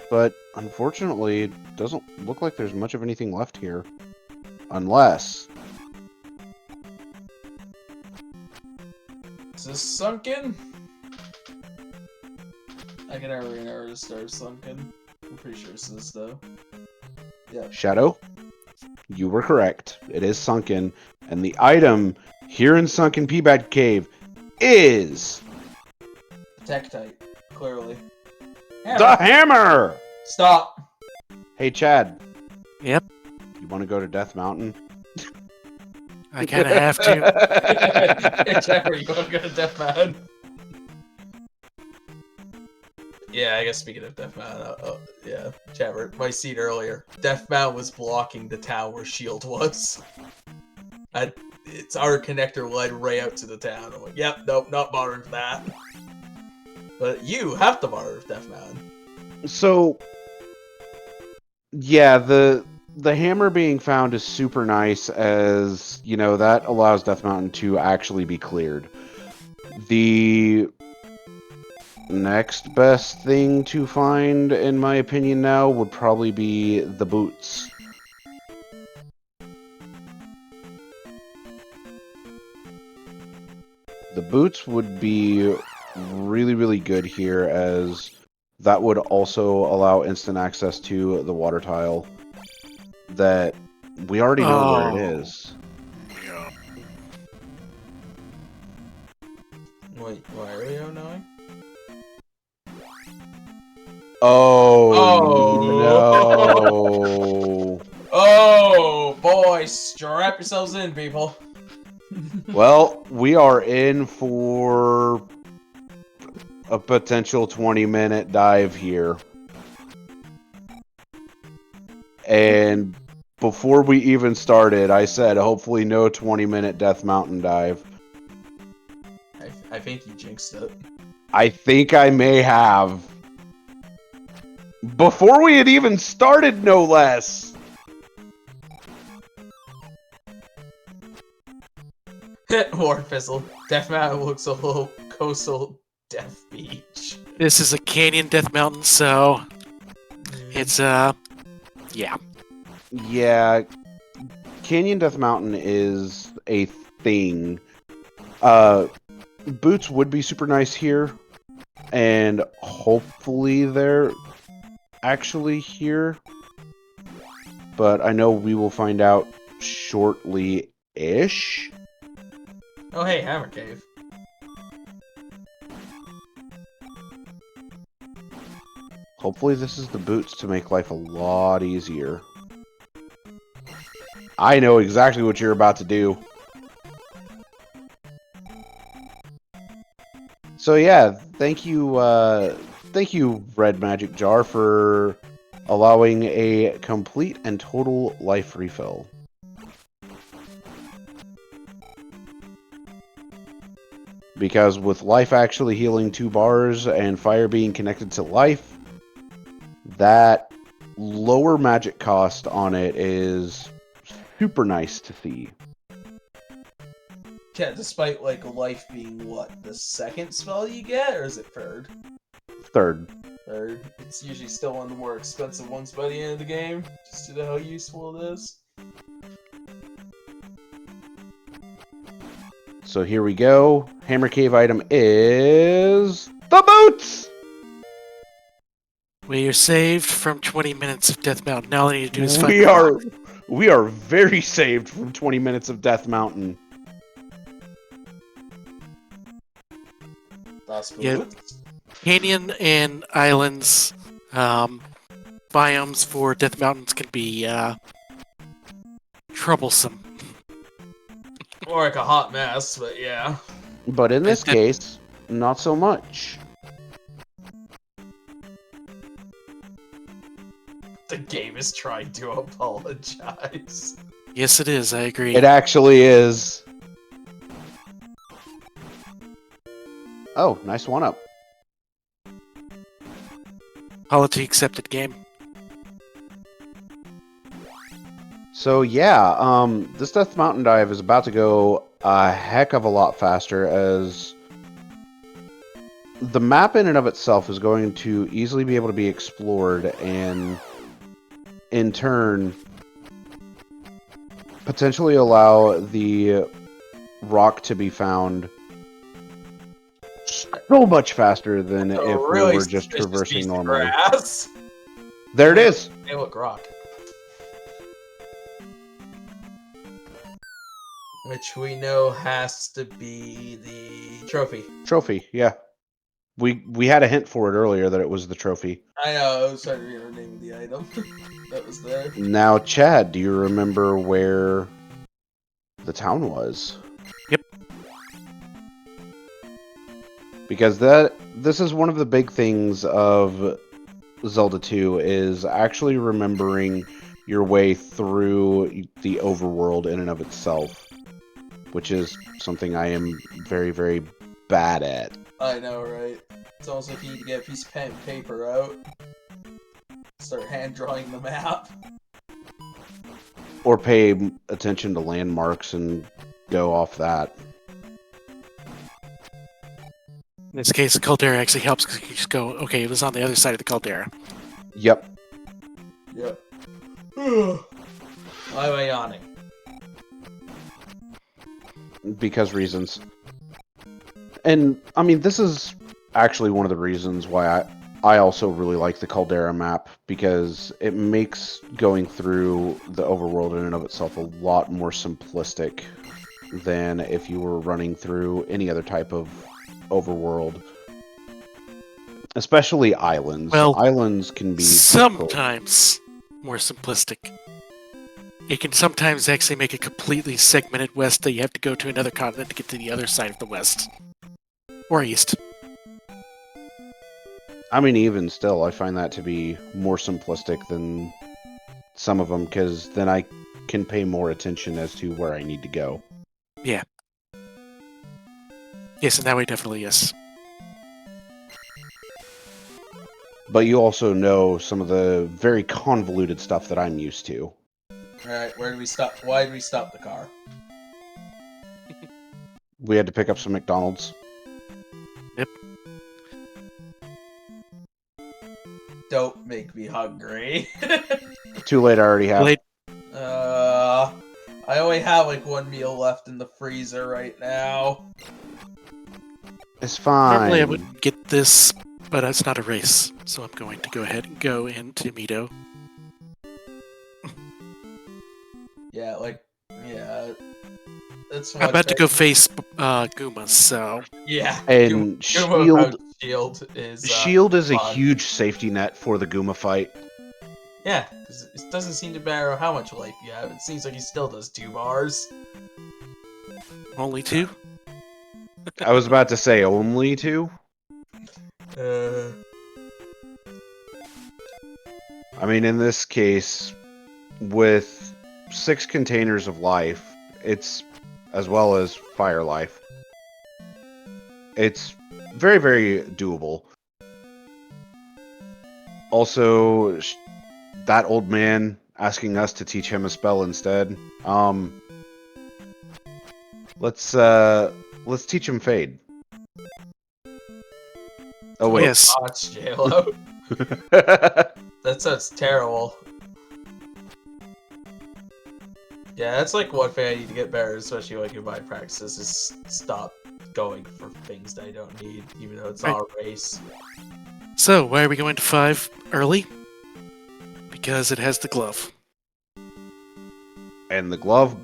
But unfortunately, it doesn't look like there's much of anything left here. Unless... Is this sunken? I can never remember to start sunken. I'm pretty sure this is though. Yeah. Shadow, you were correct. It is sunken. And the item here in Sunken Peabad Cave is... Tektite, clearly. the hammer! Stop! Hey, Chad. Yep. You want to go to Death Mountain? I kind of have to. Hey, Trevor, you want to go to Death Mountain? Yeah, I guess speaking of Death Mountain, yeah, Trevor, my seat earlier. Death Mountain was blocking the town where Shield was. It's our connector led right out to the town. I'm like, yep, nope, not bothering with that. But you have to bother with Death Mountain. So, yeah, the hammer being found is super nice, as, you know, that allows Death Mountain to actually be cleared. The next best thing to find, in my opinion now, would probably be the boots. The boots would be really, really good here, as that would also allow instant access to the water tile that we already know where it is. Yeah. Wait, why are we knowing? Oh, no. Oh, boy, strap yourselves in, people. Well, we are in for a potential 20-minute dive here. And before we even started, I said hopefully no 20-minute Death Mountain dive. I think you jinxed it. I think I may have. Before we had even started, no less. War Fizzle. Death Mountain looks a little coastal death beach. This is a canyon Death Mountain, so it's yeah. Yeah, Canyon Death Mountain is a thing. Boots would be super nice here, and hopefully they're actually here. But I know we will find out shortly-ish. Oh hey, Hammer Cave. Hopefully this is the boots to make life a lot easier. I know exactly what you're about to do. So yeah, thank you, Red Magic Jar, for allowing a complete and total life refill. Because with life actually healing 2 bars and fire being connected to life, that lower magic cost on it is super nice to see. Yeah, despite like life being what, the second spell you get, or is it third? Third. Third. It's usually still one of the more expensive ones by the end of the game, just to know how useful it is. So here we go. Hammer Cave item is the boots! We are saved from 20 minutes of Death Mountain. Now all I need to do is find We are very saved from 20 minutes of Death Mountain. That's good. Yeah. Canyon and islands biomes for Death Mountains can be troublesome. Or like a hot mess, but yeah. But in this case, not so much. The game is trying to apologize. Yes, it is. I agree. It actually is. Oh, nice one-up. Apology accepted, game. So yeah, this Death Mountain dive is about to go a heck of a lot faster, as the map in and of itself is going to easily be able to be explored, and in turn potentially allow the rock to be found so much faster than A if we really were just suspicious traversing piece of normally. grass. There it is. Hey, look, rock. Which we know has to be the trophy. Trophy, yeah. We had a hint for it earlier that it was the trophy. I know, I was trying to remember the name of the item that was there. Now, Chad, do you remember where the town was? Yep. Because this is one of the big things of Zelda 2, is actually remembering your way through the overworld in and of itself, which is something I am very, very bad at. I know, right? It's almost like you need to get a piece of pen and paper out. Start hand drawing the map. Or pay attention to landmarks and go off that. In this case, the caldera actually helps because you just go, okay, it was on the other side of the caldera. Yep. Yep. Why am I yawning? Because reasons. And, I mean, this is actually one of the reasons why I also really like the Caldera map, because it makes going through the overworld in and of itself a lot more simplistic than if you were running through any other type of overworld. Especially islands. Well, Islands can be difficult. sometimes more simplistic. It can sometimes actually make a completely segmented west that you have to go to another continent to get to the other side of the west. Or east. I mean, even still, I find that to be more simplistic than some of them, because then I can pay more attention as to where I need to go. Yeah. Yes, in that way, definitely, yes. But you also know some of the very convoluted stuff that I'm used to. Alright, where did we stop? Why did we stop the car? We had to pick up some McDonald's. Yep. Don't make me hungry. Too late, I already have. Late. I only have like one meal left in the freezer right now. It's fine. Normally I would get this, but it's not a race. So I'm going to go ahead and go into Mito. Yeah, like, yeah. That's I'm about to go face Guma, so... Yeah. And Guma Shield is... Shield is a fun. huge safety net for the Guma fight. Yeah, because it doesn't seem to matter how much life you have. It seems like he still does 2 bars. Only 2? I was about to say only 2. I mean, in this case, with 6 containers of life, it's as well as fire life. It's very, very doable. Also, that old man asking us to teach him a spell instead. Let's teach him Fade. Oh wait. Yes. Watch, J-Lo. That sounds terrible. Yeah, that's like one thing I need to get better, especially like in my practices, is stop going for things that I don't need, even though it's not a race. So, why are we going to 5 early? Because it has the glove. And the glove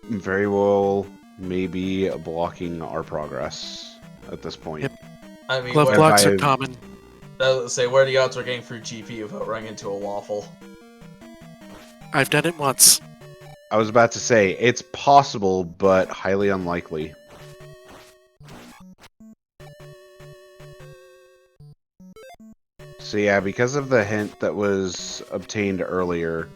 very well may be blocking our progress at this point. Yep. I mean, Glove where, blocks are common. I was gonna say, where are the odds we're getting through GP without running into a waffle? I've done it once. I was about to say, it's possible, but highly unlikely. So yeah, because of the hint that was obtained earlier,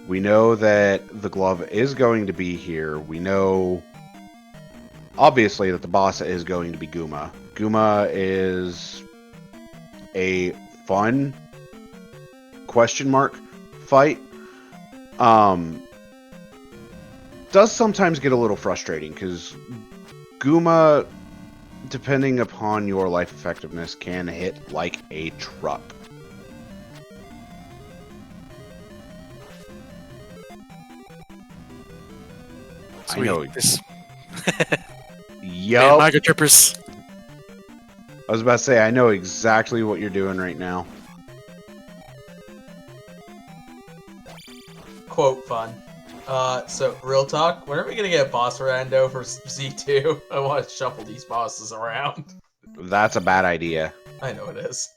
we know that the glove is going to be here. We know, obviously, that the boss is going to be Guma. Guma is a fun question mark fight. does sometimes get a little frustrating because Guma, depending upon your life effectiveness, can hit like a truck. I Sweet. know. This Yup. Mega Trippers. I was about to say, I know exactly what you're doing right now. Quote fun. So real talk, when are we gonna get a boss rando for Z2? I want to shuffle these bosses around. That's a bad idea. I know it is.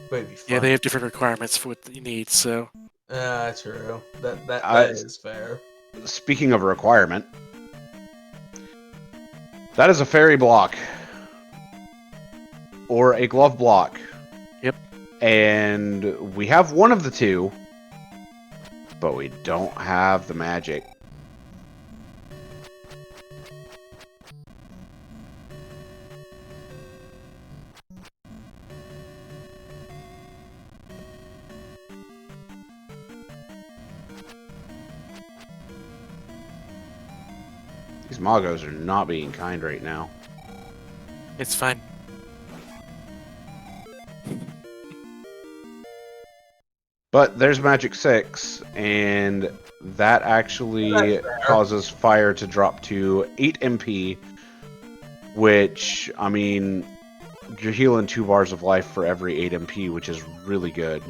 But it'd be fun. Yeah, they have different requirements for what you need, so... True. That is fair. Speaking of a requirement, that is a fairy block. Or a glove block. Yep. And we have one of the two, but we don't have the magic. These Moggos are not being kind right now. It's fine. But there's Magic 6, and that actually causes fire to drop to 8 MP, which, I mean, you're healing 2 bars of life for every 8 MP, which is really good.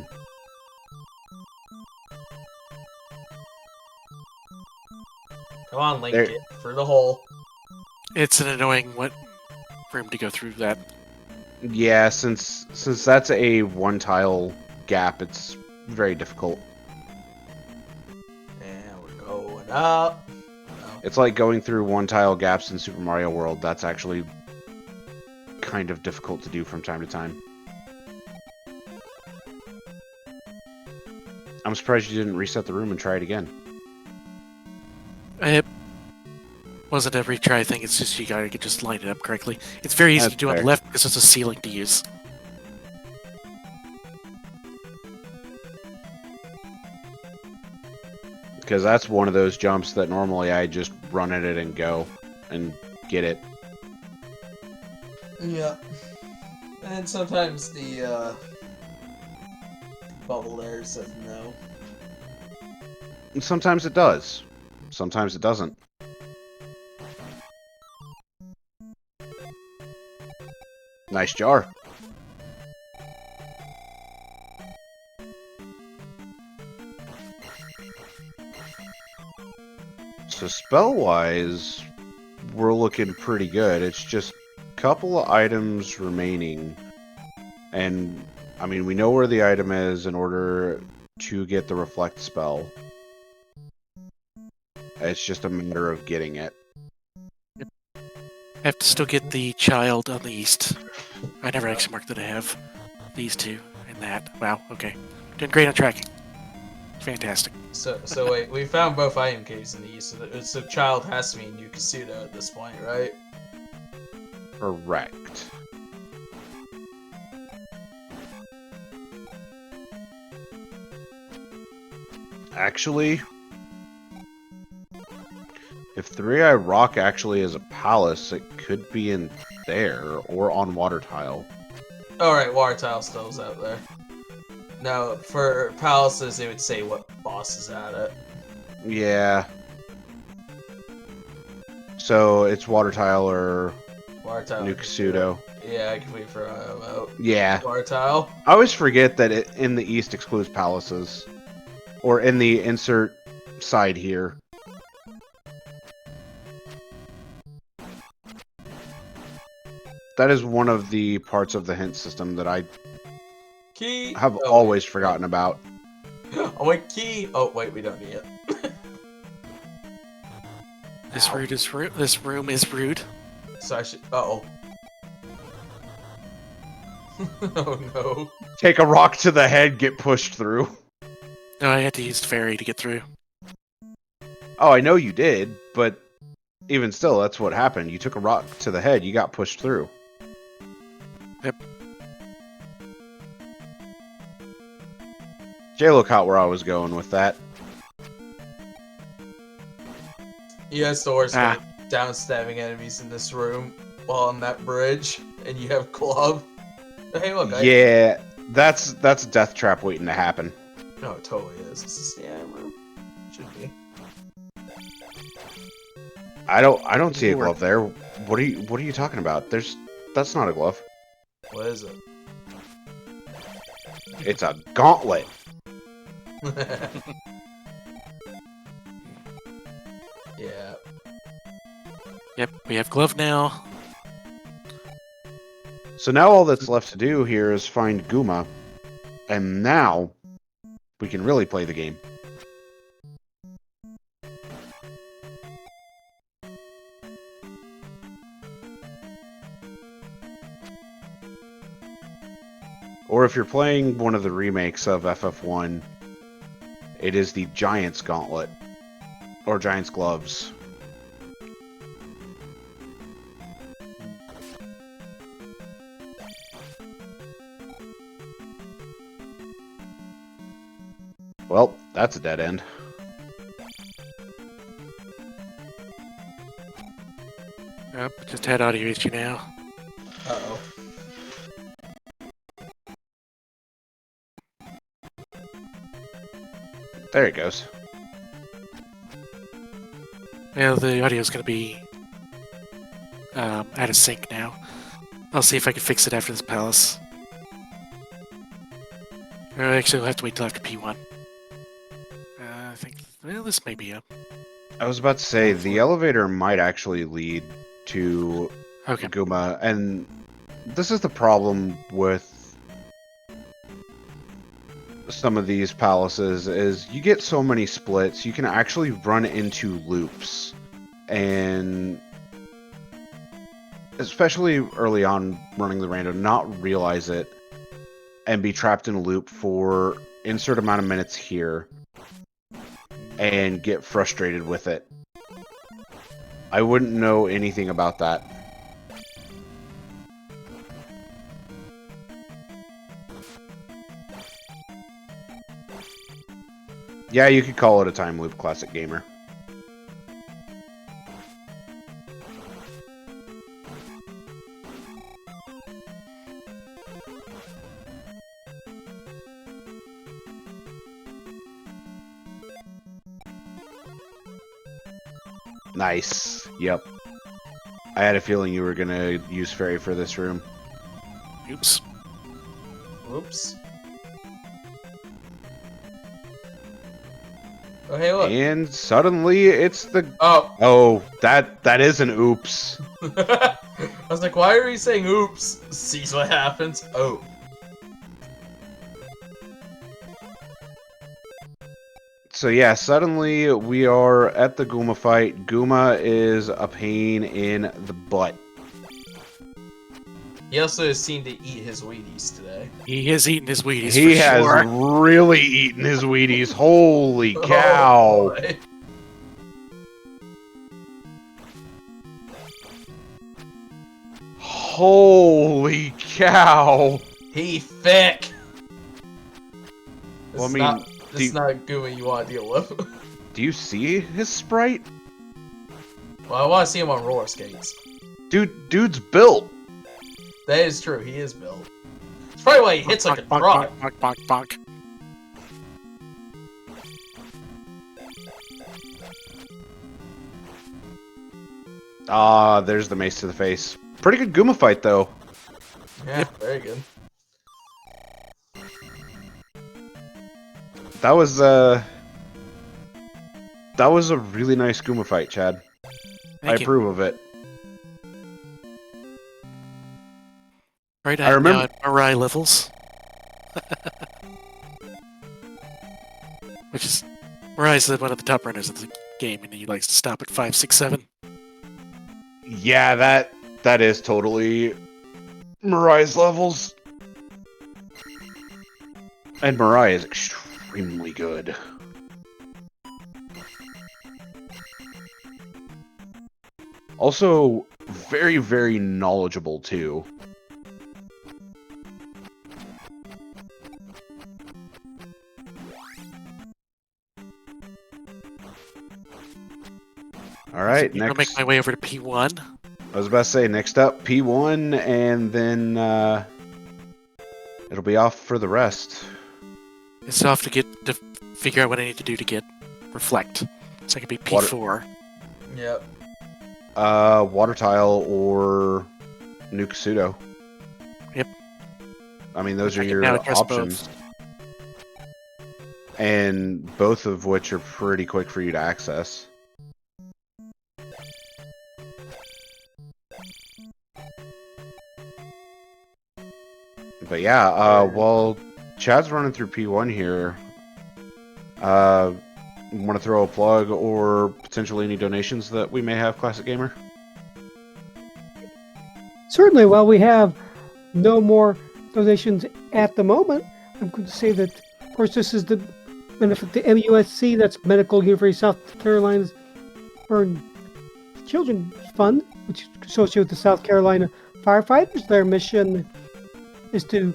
Come on, Link, There- get through the hole. It's an annoying room to go through that. Yeah, since that's a one-tile gap, it's very difficult. And we're going up. No. It's like going through one-tile gaps in Super Mario World. That's actually kind of difficult to do from time to time. I'm surprised you didn't reset the room and try it again. It wasn't a retry thing, it's just you gotta just line it up correctly. It's very easy That's to do on the fair. left because it's a ceiling to use. Because that's one of those jumps that normally I just run at it and go and get it. Yeah. And sometimes the bubble there says no. And sometimes it does. Sometimes it doesn't. Nice jar. So spell-wise, we're looking pretty good. It's just a couple of items remaining. And, I mean, we know where the item is in order to get the reflect spell. It's just a matter of getting it. I have to still get the child on the east. I never actually marked that I have these two and that. Wow, okay. Doing great on tracking. Fantastic. So wait, we found both item caves in the east, so child has to be in Yukasuda at this point, right? Correct. Actually, if Three Eye Rock actually is a palace, it could be in there or on Water Tile. Alright, water tile still's out there. Now, for palaces, they would say what boss is at it. Yeah. So it's Water Tile or Water tile. Nukasudo. Yeah, I can wait for out. Yeah. Water tile. I always forget that it in the east excludes palaces. Or in the insert side here. That is one of the parts of the hint system that I Key. have Oh, always forgotten about. Oh wait, key. Oh wait, we don't need it. This Ow. This room is rude. So I should. Uh-oh. Oh no. Take a rock to the head, get pushed through. No, I had to use fairy to get through. Oh, I know you did, but even still, that's what happened. You took a rock to the head, you got pushed through. Yep. Jay, look out where I was going with that. You have Thor's Ah. downstabbing enemies in this room while on that bridge, and you have Glove. Hey, look, Yeah, that's a death trap waiting to happen. No, it totally is. It's a stand room. Should be. I don't see a Lord. glove there. What are you talking about? That's not a glove. What is it? It's a gauntlet. Yeah. Yep, we have glove now. So now all that's left to do here is find Guma, and now we can really play the game. Or if you're playing one of the remakes of FF1, it is the Giant's Gauntlet, or Giant's Gloves. Well, that's a dead end. Yep, just had audio issue now. Uh-oh. There it goes. Well, the audio's going to be out of sync now. I'll see if I can fix it after this palace. Or actually, we'll have to wait till after P1. I think, well, this may be up. I was about to say, the elevator might actually lead to Okay. Guma, and this is the problem with some of these palaces, is you get so many splits, you can actually run into loops, and especially early on running the rando, not realize it, and be trapped in a loop for insert amount of minutes here, and get frustrated with it. I wouldn't know anything about that. Yeah, you could call it a time loop, classic gamer. Nice. Yep. I had a feeling you were gonna use fairy for this room. Oops. Oops. Oh, hey, look. And suddenly it's the... Oh. Oh, that is an oops. I was like, why are you saying oops? Sees what happens. Oh. So yeah, suddenly we are at the Guma fight. Guma is a pain in the butt. He also has seen to eat his Wheaties today. He has eaten his Wheaties He for has sure. really eaten his Wheaties. Holy cow. Oh, boy. Holy cow. He thick. Well, I This is mean, not, this is not good you want to deal with. Do you see his sprite? Well, I want to see him on roller skates. Dude's built. That is true. He is built. It's probably why he hits like a Bonk, truck. bonk, bonk, bonk, bonk. Ah, there's the mace to the face. Pretty good Guma fight, though. Yeah, very good. That was a really nice Guma fight, Chad. I Thank you. approve of it. Right, I I'm remember- now at Mirai levels. Which is... Mirai's one of the top runners of the game, and he likes to stop at 5, 6, 7. Yeah, that is totally Mirai's levels. And Mirai is extremely good. Also, very, very knowledgeable, too. All right, I'll make next. my way over to P1. I was about to say next up P1, and then it'll be off for the rest. It's off to figure out what I need to do to get reflect, so I can be P4. Yep. Water tile or Nukasudo. Yep. I mean, those I are can your now address options. both. And both of which are pretty quick for you to access. But yeah, while Chad's running through P1 here, want to throw a plug or potentially any donations that we may have, Classic Gamer? Certainly, while we have no more donations at the moment, I'm going to say that, of course, this is the benefit to MUSC, that's Medical University of South Carolina's Burn Children Fund, which is associated with the South Carolina firefighters. Their mission is to,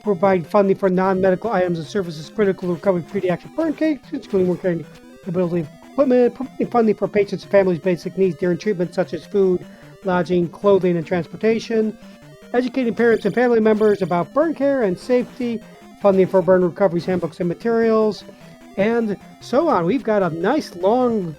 provide funding for non-medical items and services critical to recovery from pediatric burn cases, including working ability of equipment, providing funding for patients' and families' basic needs during treatment, such as food, lodging, clothing, and transportation, educating parents and family members about burn care and safety, funding for burn recovery handbooks and materials, and so on. We've got a nice long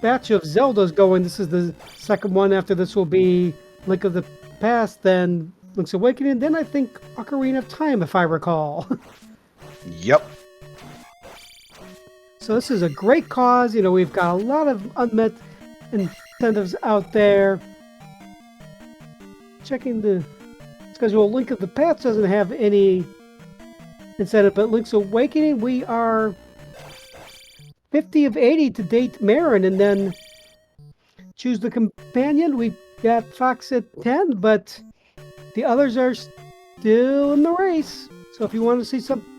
batch of Zeldas going. This is the second one. After this will be Link of the Past, then Link's Awakening, then I think Ocarina of Time, if I recall. Yep. So this is a great cause. We've got a lot of unmet incentives out there. Checking the schedule, Link of the Past doesn't have any incentive, but Link's Awakening, we are 50 of 80 to date Marin, and then choose the companion. We got Fox at 10, but the others are still in the race. So if you want to see something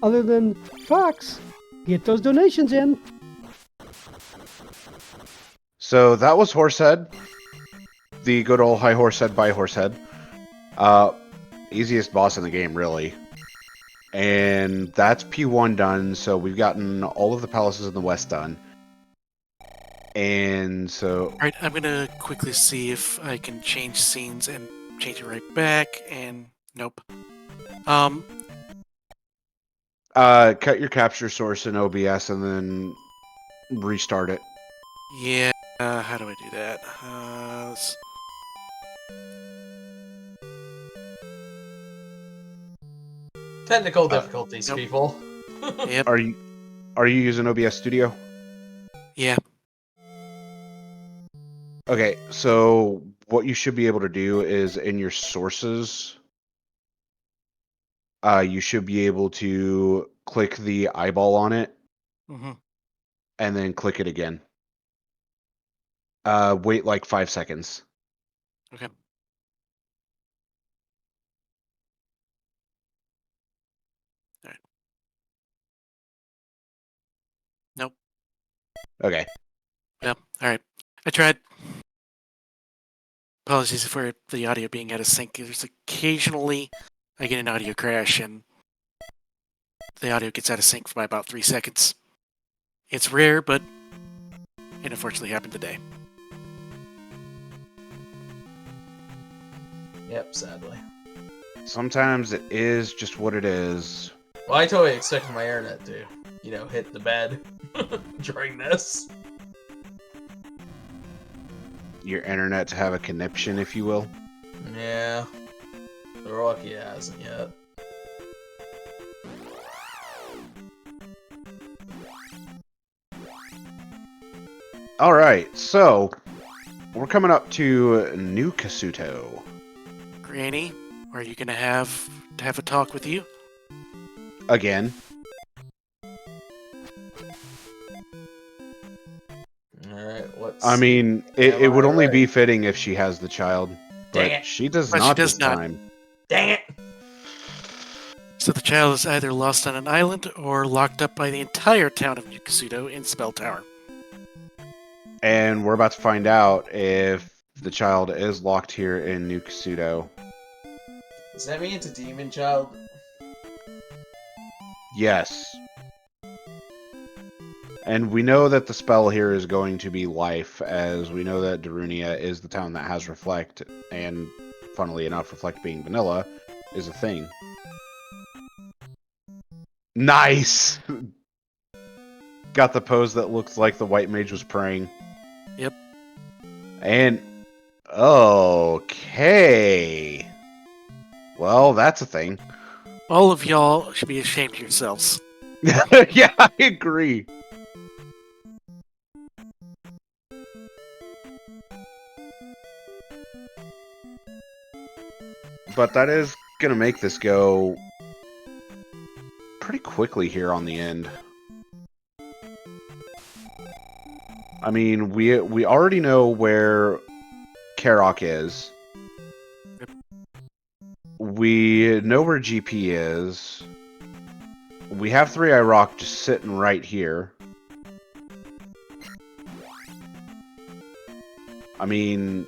other than Fox, get those donations in. So that was Horsehead. The good old high Horsehead by Horsehead. Easiest boss in the game, really. And that's P1 done, so we've gotten all of the palaces in the west done. And so... Alright, I'm gonna quickly see if I can change scenes and change it right back, and nope. Cut your capture source in OBS and then restart it. Yeah, how do I do that? Technical difficulties, nope. people. Yep. Are you using OBS Studio? Yeah. Okay, so what you should be able to do is in your sources, you should be able to click the eyeball on it Mm-hmm. and then click it again. Wait like 5 seconds. Okay. Alright. Nope. Okay. Yep. Alright. I tried. Apologies for the audio being out of sync. There's occasionally I get an audio crash and the audio gets out of sync by about 3 seconds. It's rare, but it unfortunately happened today. Yep, sadly. Sometimes it is just what it is. Well, I totally expected my internet to, hit the bed during this. Your internet to have a conniption, if you will. Yeah. We're lucky it hasn't yet. Alright, so we're coming up to New Kasuto. Granny, are you gonna have a talk with you? Again. Alright, let's I mean, it Am would I only be right? fitting if she has the child. Dang But it. she does But she not does this not. time. Dang it! So the child is either lost on an island or locked up by the entire town of New Kasuto in Spell Tower. And we're about to find out if the child is locked here in New Kasuto. Does that mean it's a demon child? Yes. And we know that the spell here is going to be life, as we know that Darunia is the town that has Reflect, and funnily enough, Reflect being vanilla is a thing. Nice! Got the pose that looks like the white mage was praying. Yep. And okay. Well, that's a thing. All of y'all should be ashamed of yourselves. Yeah, I agree. But that is going to make this go pretty quickly here on the end. I mean, we already know where Karok is. We know where GP is. We have 3-Eye Rock just sitting right here. I mean,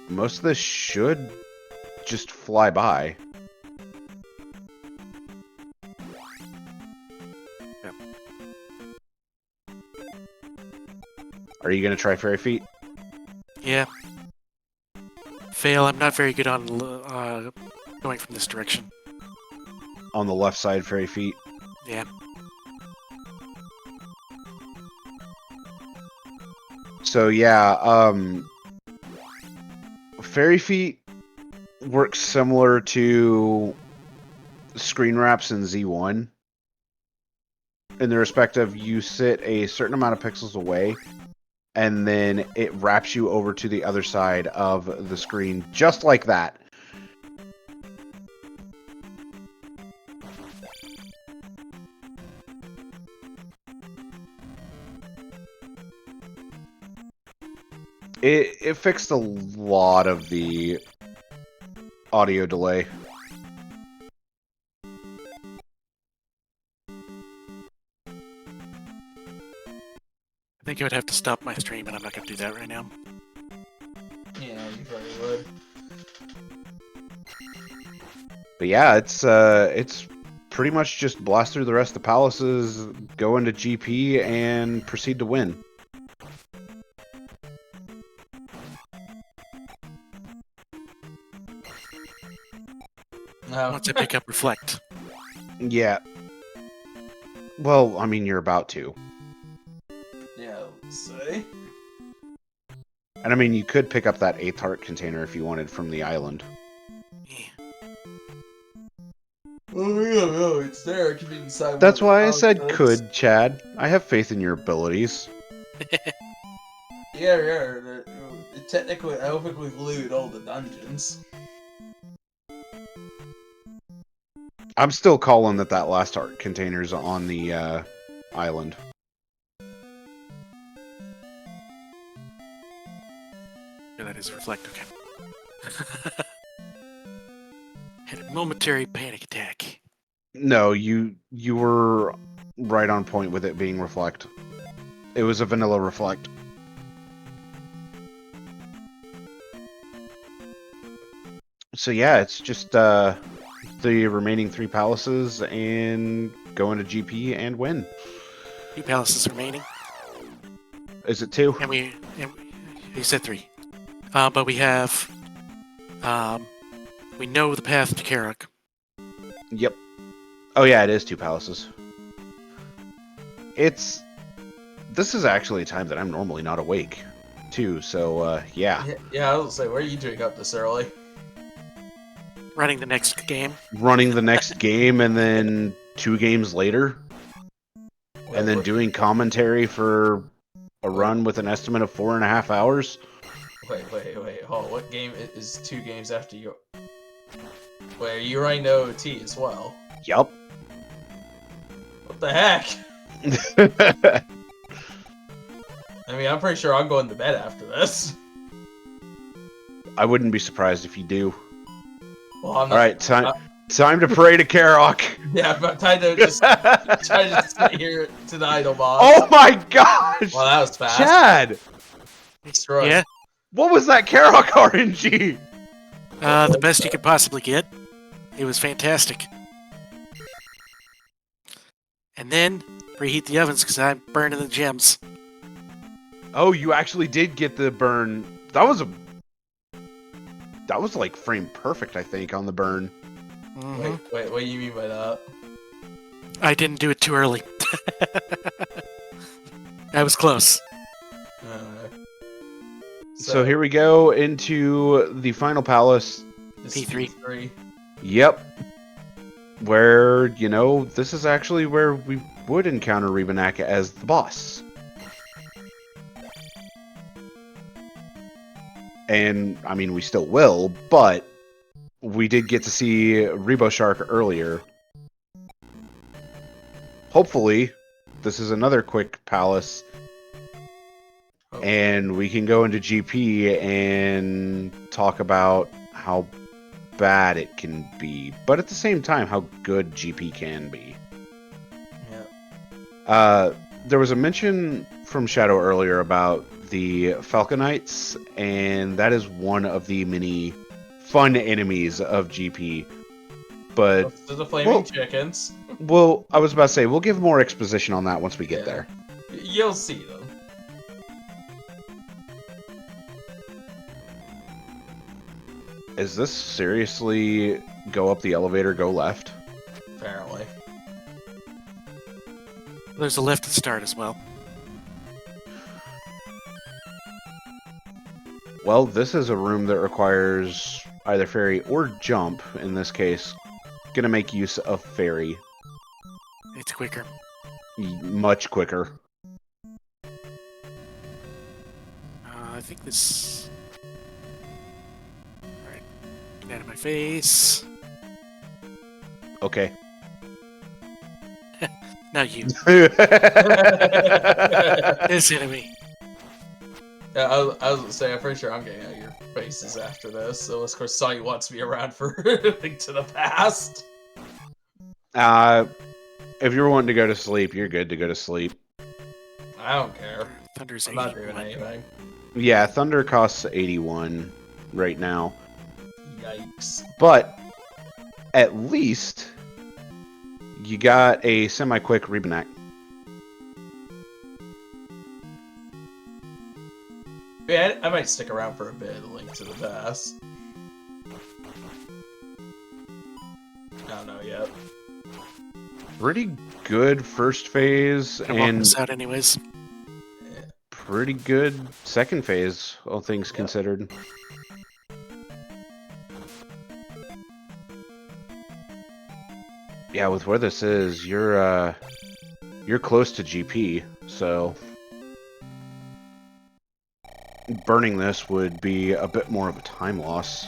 most of this should just fly by. Yep. Are you going to try Fairy Feet? Yeah. Fail, I'm not very good on going from this direction. On the left side, Fairy Feet. Yeah. So yeah, Fairy Feet works similar to screen wraps in Z1. In the respect of you sit a certain amount of pixels away, and then it wraps you over to the other side of the screen, just like that. It fixed a lot of the audio delay. I think I would have to stop my stream, and I'm not going to do that right now. Yeah, you probably would. But yeah, it's pretty much just blast through the rest of the palaces, go into GP, and proceed to win. No. Once I pick up Reflect. Yeah. Well, I mean, you're about to. Yeah, let's see. And I mean, you could pick up that 8th heart container if you wanted from the island. Yeah. Oh yeah, no, it's there. I can even decide. That's what why I the said does. could, Chad. I have faith in your abilities. Yeah. Technically, I don't think we've looted all the dungeons. I'm still calling that last heart container's on the island. Yeah, that is Reflect, okay. Had a momentary panic attack. No, you were right on point with it being Reflect. It was a vanilla Reflect. So yeah, it's just the remaining 3 palaces and go into GP and win. 2 palaces remaining. Is it 2? And we said 3. But we have, we know the path to Karok. Yep. Oh yeah, it is 2 palaces. This is actually a time that I'm normally not awake, too, so yeah. Yeah, I was say, where are you doing up this early? Running the next game. Running the next game and then 2 games later, and then doing commentary for a run with an estimate of 4.5 hours. Wait, hold on. What game is 2 games after you? Wait, are you running the OT as well? Yup. What the heck? I mean, I'm pretty sure I'm going to bed after this. I wouldn't be surprised if you do. Well, I'm not. Alright, time to pray to Karok. Yeah, but time to just try to sit here tonight, boss. Oh my gosh! Well, that was fast. Chad! Destroyed. Yeah. What was that Karok RNG? The best you could possibly get. It was fantastic. And then Preheat the ovens because I'm burning the gems. Oh, you actually did get the burn. That was like frame perfect, I think, on the burn. Mhm. Wait, what do you mean by that? I didn't do it too early. I was close. Uh, So here we go into the final palace. this P3. P3. Yep. Where, this is actually where we would encounter Rebanak as the boss. And, I mean, we still will, but we did get to see Rebo Shark earlier. Hopefully, this is another quick palace, Oh. and we can go into GP and talk about how bad it can be, but at the same time, how good GP can be. Yeah. There was a mention from Shadow earlier about the Falconites, and that is one of the many fun enemies of GP. But Those are the flaming chickens. well, I was about to say, we'll give more exposition on that once we get Yeah. there. You'll see them. Is this seriously go up the elevator, go left? Apparently. There's a lift to start as well. Well, this is a room that requires either ferry or jump. In this case, gonna make use of ferry. It's quicker. Much quicker. I think this... Alright. Get out of my face. Okay. Not you. This enemy. Yeah, I was gonna say, I'm pretty sure I'm getting out of your faces after this, so of course Sonny wants me around for Link to the Past. If you're wanting to go to sleep, you're good to go to sleep. I don't care. Thunder's I'm not doing 81. anything. Yeah, Thunder costs 81 right now. Yikes. But at least you got a semi-quick Rebanak. Yeah, I might stick around for a bit of Link to the Past. I don't know yet. Pretty good first phase I'm walking and this out anyways. pretty good second phase, all things Yeah. considered. Yeah, with where this is, you're close to GP, so burning this would be a bit more of a time loss.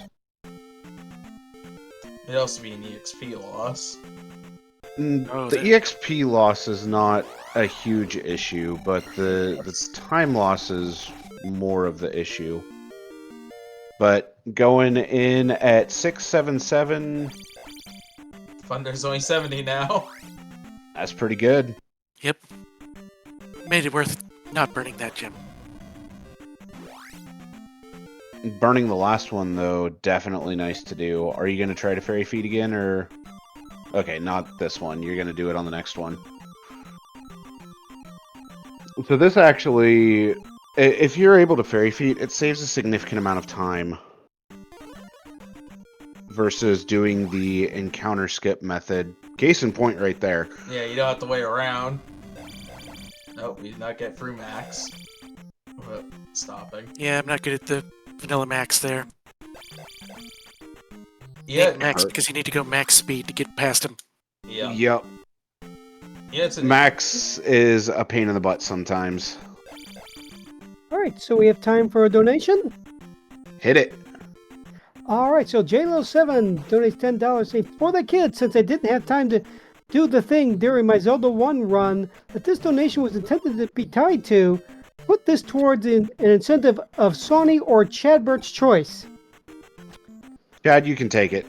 It'd also be an EXP loss. Oh, The that- EXP loss is not a huge issue, but the time loss is more of the issue. But going in at 677, Thunder's only 70 now. that's pretty good. Yep. Made it worth not burning that gem. Burning the last one, though, definitely nice to do. Are you going to try to fairy feed again, or... Okay, not this one. You're going to do it on the next one. So this actually... If you're able to fairy feed, it saves a significant amount of time versus doing the encounter skip method. Case in point right there. Yeah, you don't have to wait around. Nope, we did not get through max. But stopping. Yeah, I'm not good at the vanilla max there. Yeah, Max, because you need to go max speed to get past him. yeah. Yep. Yeah, it's an Max is a pain in the butt sometimes. All right, so we have time for a donation. Hit it. All right, so JLo7 donates $10 saying, for the kids, since I didn't have time to do the thing during my Zelda 1 run that this donation was intended to be tied to, put this towards an incentive of Sony or Chadbert's choice. Chad, you can take it.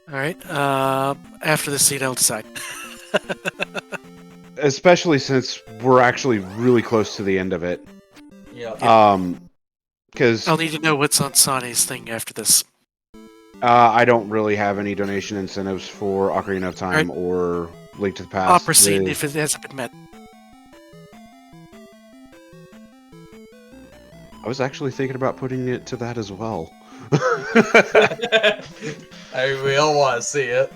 Alright, after the seat, I'll decide. Especially since we're actually really close to the end of it. yeah. Because I'll need to know what's on Sonny's thing after this. I don't really have any donation incentives for Ocarina of Time or Link to the Past. Opera scene if it hasn't been met. I was actually thinking about putting it to that as well. We all want to see it.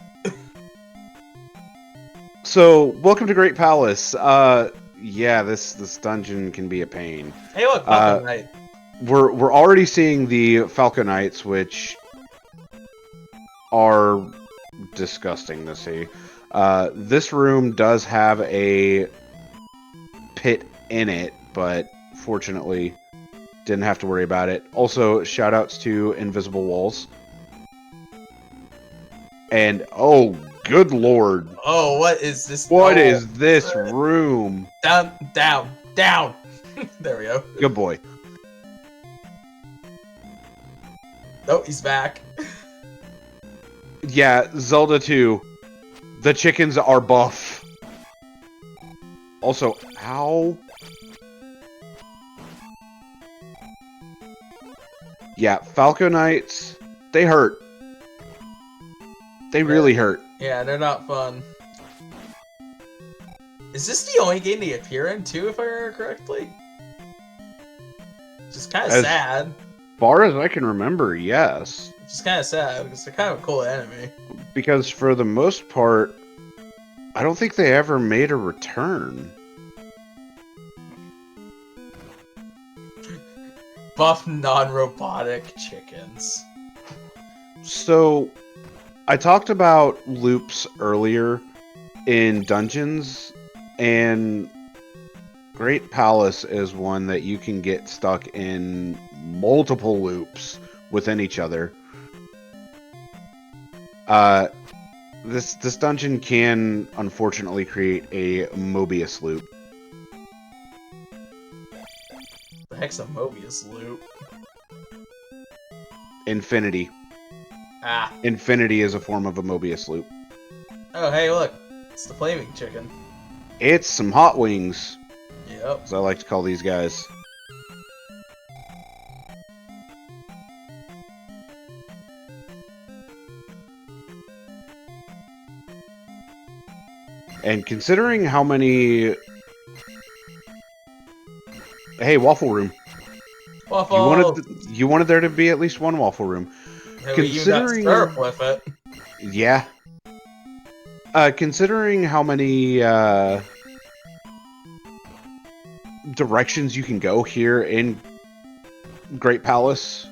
So, welcome to Great Palace. Yeah, this dungeon can be a pain. Hey, look, Falcon Knight. We're already seeing the Falconites, which are disgusting to see. This room does have a pit in it, but fortunately didn't have to worry about it. Also, shout outs to Invisible Walls. And oh, good lord. Oh, what is this? What is this room? Down, down, down. There we go. Good boy. Oh, he's back. Yeah, Zelda 2. The chickens are buff. Also, ow. Yeah, Falconites, they hurt. They really hurt. Yeah, they're not fun. Is this the only game they appear in, too, if I remember correctly? Just kind of As sad. Far as I can remember, yes. Just kind of sad, because they're kind of a cool enemy. Because for the most part, I don't think they ever made a return. Buff non-robotic chickens. So, I talked about loops earlier in dungeons, and Great Palace is one that you can get stuck in multiple loops within each other. This dungeon can unfortunately create a Mobius loop. The heck's a Mobius loop? Infinity. Ah. Infinity is a form of a Mobius loop. Oh, hey, look. It's the flaming chicken. It's some hot wings, Yep. as I like to call these guys. And considering how many... Hey, Waffle Room. Waffle! You wanted there to be at least one Waffle Room. Hey, we even got syrup with it. Yeah. Considering how many directions you can go here in Great Palace,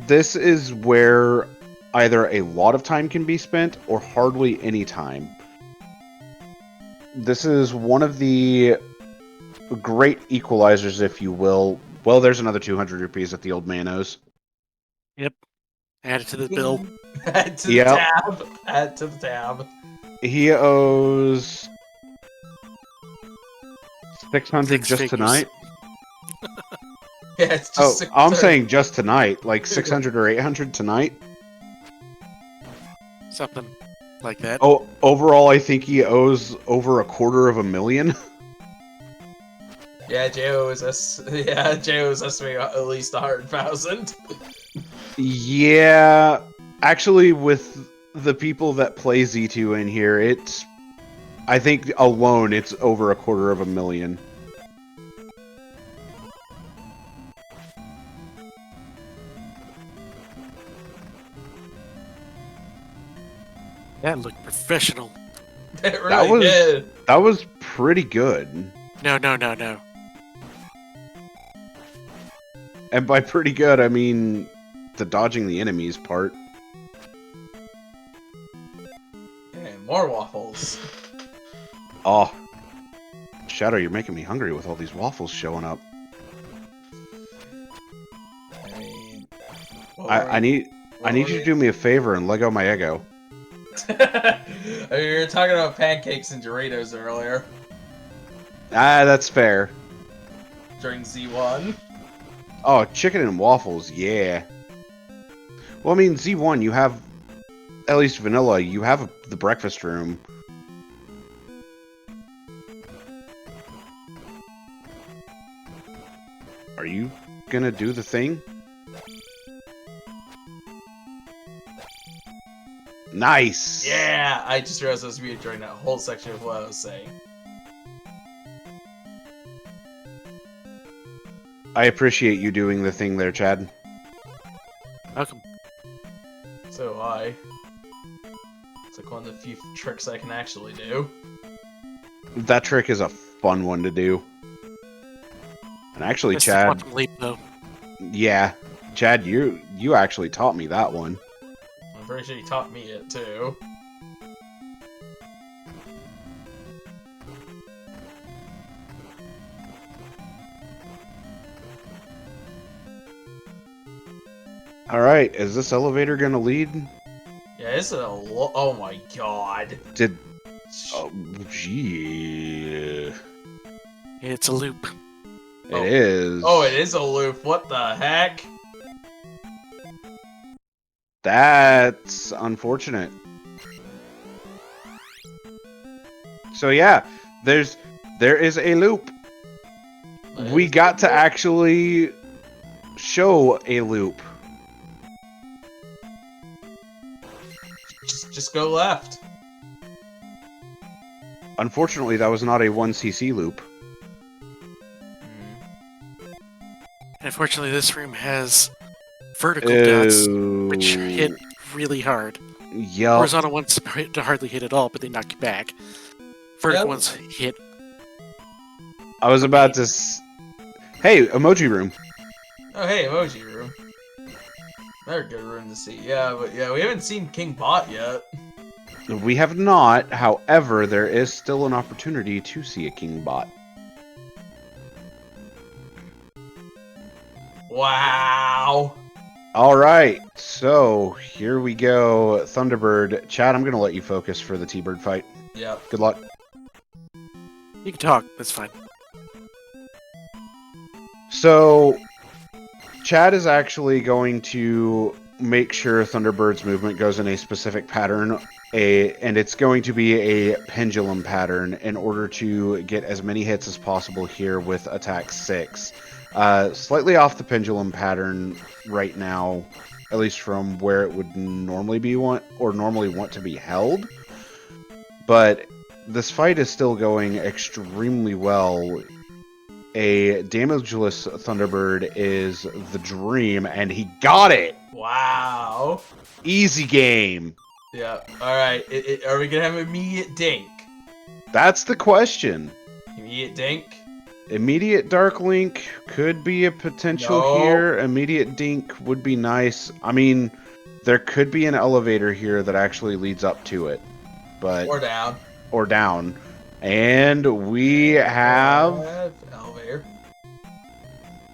this is where either a lot of time can be spent or hardly any time. This is one of the great equalizers, if you will. Well, there's another 200 rupees that the old man owes. Yep. Add it to the bill. Add to the tab. Add to the tab. He owes 600 Six just figures. tonight. Yeah, it's just Oh, 6 I'm turns. saying just tonight, like 600 or 800 tonight. Something like that. Oh, overall, I think he owes over $250,000. Yeah, Jay owes us. Yeah, Jay owes us at least 100,000. Yeah, actually, with the people that play Z2 in here, it's, I think alone it's over $250,000. That looked professional. It really did. That was pretty good. No. And by pretty good, I mean the dodging the enemies part. And more waffles. Oh, Shadow, you're making me hungry with all these waffles showing up. I mean, I need you to do me a favor and Lego my Eggo. I mean, we were talking about pancakes and Doritos earlier Ah, that's fair. during Z1. Oh, chicken and waffles, yeah. Well, I mean, Z1, you have, at least vanilla, you have the breakfast room. Are you gonna do the thing? Nice. Yeah, I just realized I was muted during that whole section of what I was saying. I appreciate you doing the thing there, Chad. Welcome. So it's like one of the few tricks I can actually do. That trick is a fun one to do. And actually, That's the Chad, quantum leap, though. yeah, Chad, you actually taught me that one. I'm pretty sure he taught me it too. All right, is this elevator gonna lead? Yeah, this is oh my god. Did oh gee, It's a loop. it is. Oh, it is a loop. What the heck? That's unfortunate. So yeah, there is a loop. We got to actually show a loop. Just go left. Unfortunately, that was not a 1cc loop. Unfortunately, this room has vertical dots, which hit really hard. Yup. Horizontal ones hardly hit at all, but they knock you back. Vertical Yep. ones hit. I was about to. Hey, emoji room. Oh, hey, emoji room. Another good room to see. Yeah, but yeah, we haven't seen King Bot yet. We have not. However, there is still an opportunity to see a king bot. Wow. All right, so here we go. Thunderbird, Chad, I'm gonna let you focus for the T-Bird fight. Yep. Good luck. You can talk. That's fine. So, Chad is actually going to make sure Thunderbird's movement goes in a specific pattern, and it's going to be a pendulum pattern in order to get as many hits as possible here with attack 6. Slightly off the pendulum pattern right now, at least from where it would normally want to be held. But this fight is still going extremely well. A damageless Thunderbird is the dream, and he got it! Wow. Easy game. Yeah. Alright, are we gonna have immediate dink? That's the question. Immediate dink? Immediate Dark Link could be a potential No. here. Immediate Dink would be nice. I mean, there could be an elevator here that actually leads up to it. But Or down. or down. And we have Elevator.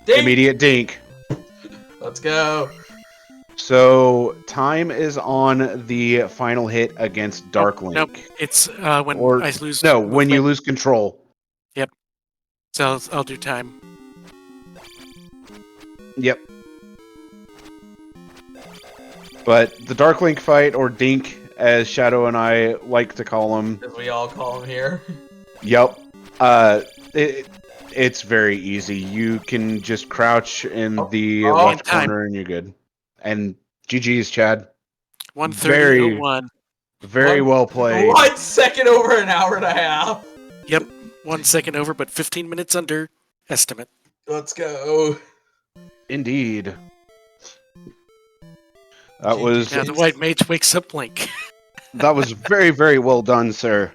Dink! immediate Dink. Let's go. So time is on the final hit against Dark Link. Nope. It's when Or I lose. no, when you movement. lose control. So I'll do time. Yep. But the Dark Link fight, or Dink, as Shadow and I like to call him. As we all call him here. Yep. It's very easy. You can just crouch in the Oh, left time. corner and you're good. And GG's, Chad. 1:30:01. Very well played. 1 second over an hour and a half. Yep. 1 second over, but 15 minutes under estimate. Let's go. Indeed. That was Now the white mage wakes up Link. that was very, very well done, sir.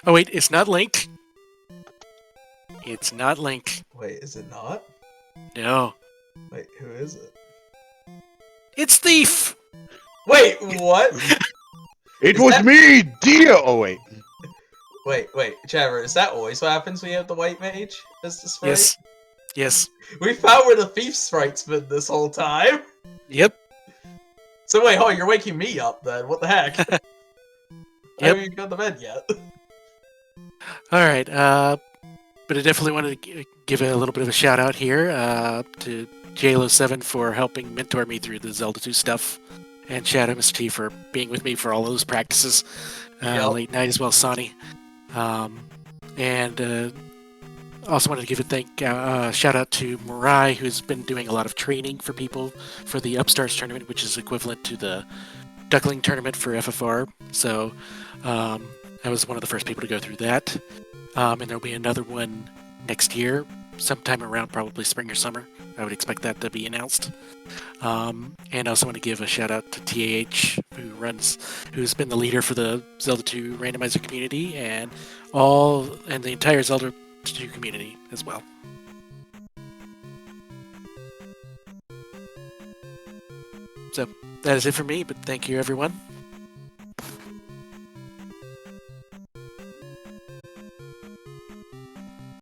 Oh wait, it's not Link. It's not Link. Wait, is it not? No. Wait, who is it? It's Thief! Wait, what? It Is was that- me, dear. Oh wait. Wait, Trevor, is that always what happens when you have the white mage as the sprite? Yes. Yes. We found where the thief sprite's been this whole time. Yep. So wait, you're waking me up then. What the heck? I haven't even gone to bed yet. Alright, but I definitely wanted to give a little bit of a shout out here to JLo7 for helping mentor me through the Zelda 2 stuff, and Shadow Mr. T for being with me for all those practices Yep. late night as well, Sonny. And also wanted to give a shout out to Mirai, who's been doing a lot of training for people for the Upstarts tournament, which is equivalent to the Duckling tournament for FFR. So I was one of the first people to go through that. And there'll be another one next year, sometime around probably spring or summer. I would expect that to be announced. And I also want to give a shout out to TAH, who's been the leader for the Zelda 2 randomizer community and the entire Zelda 2 community as well. So that is it for me, but thank you everyone.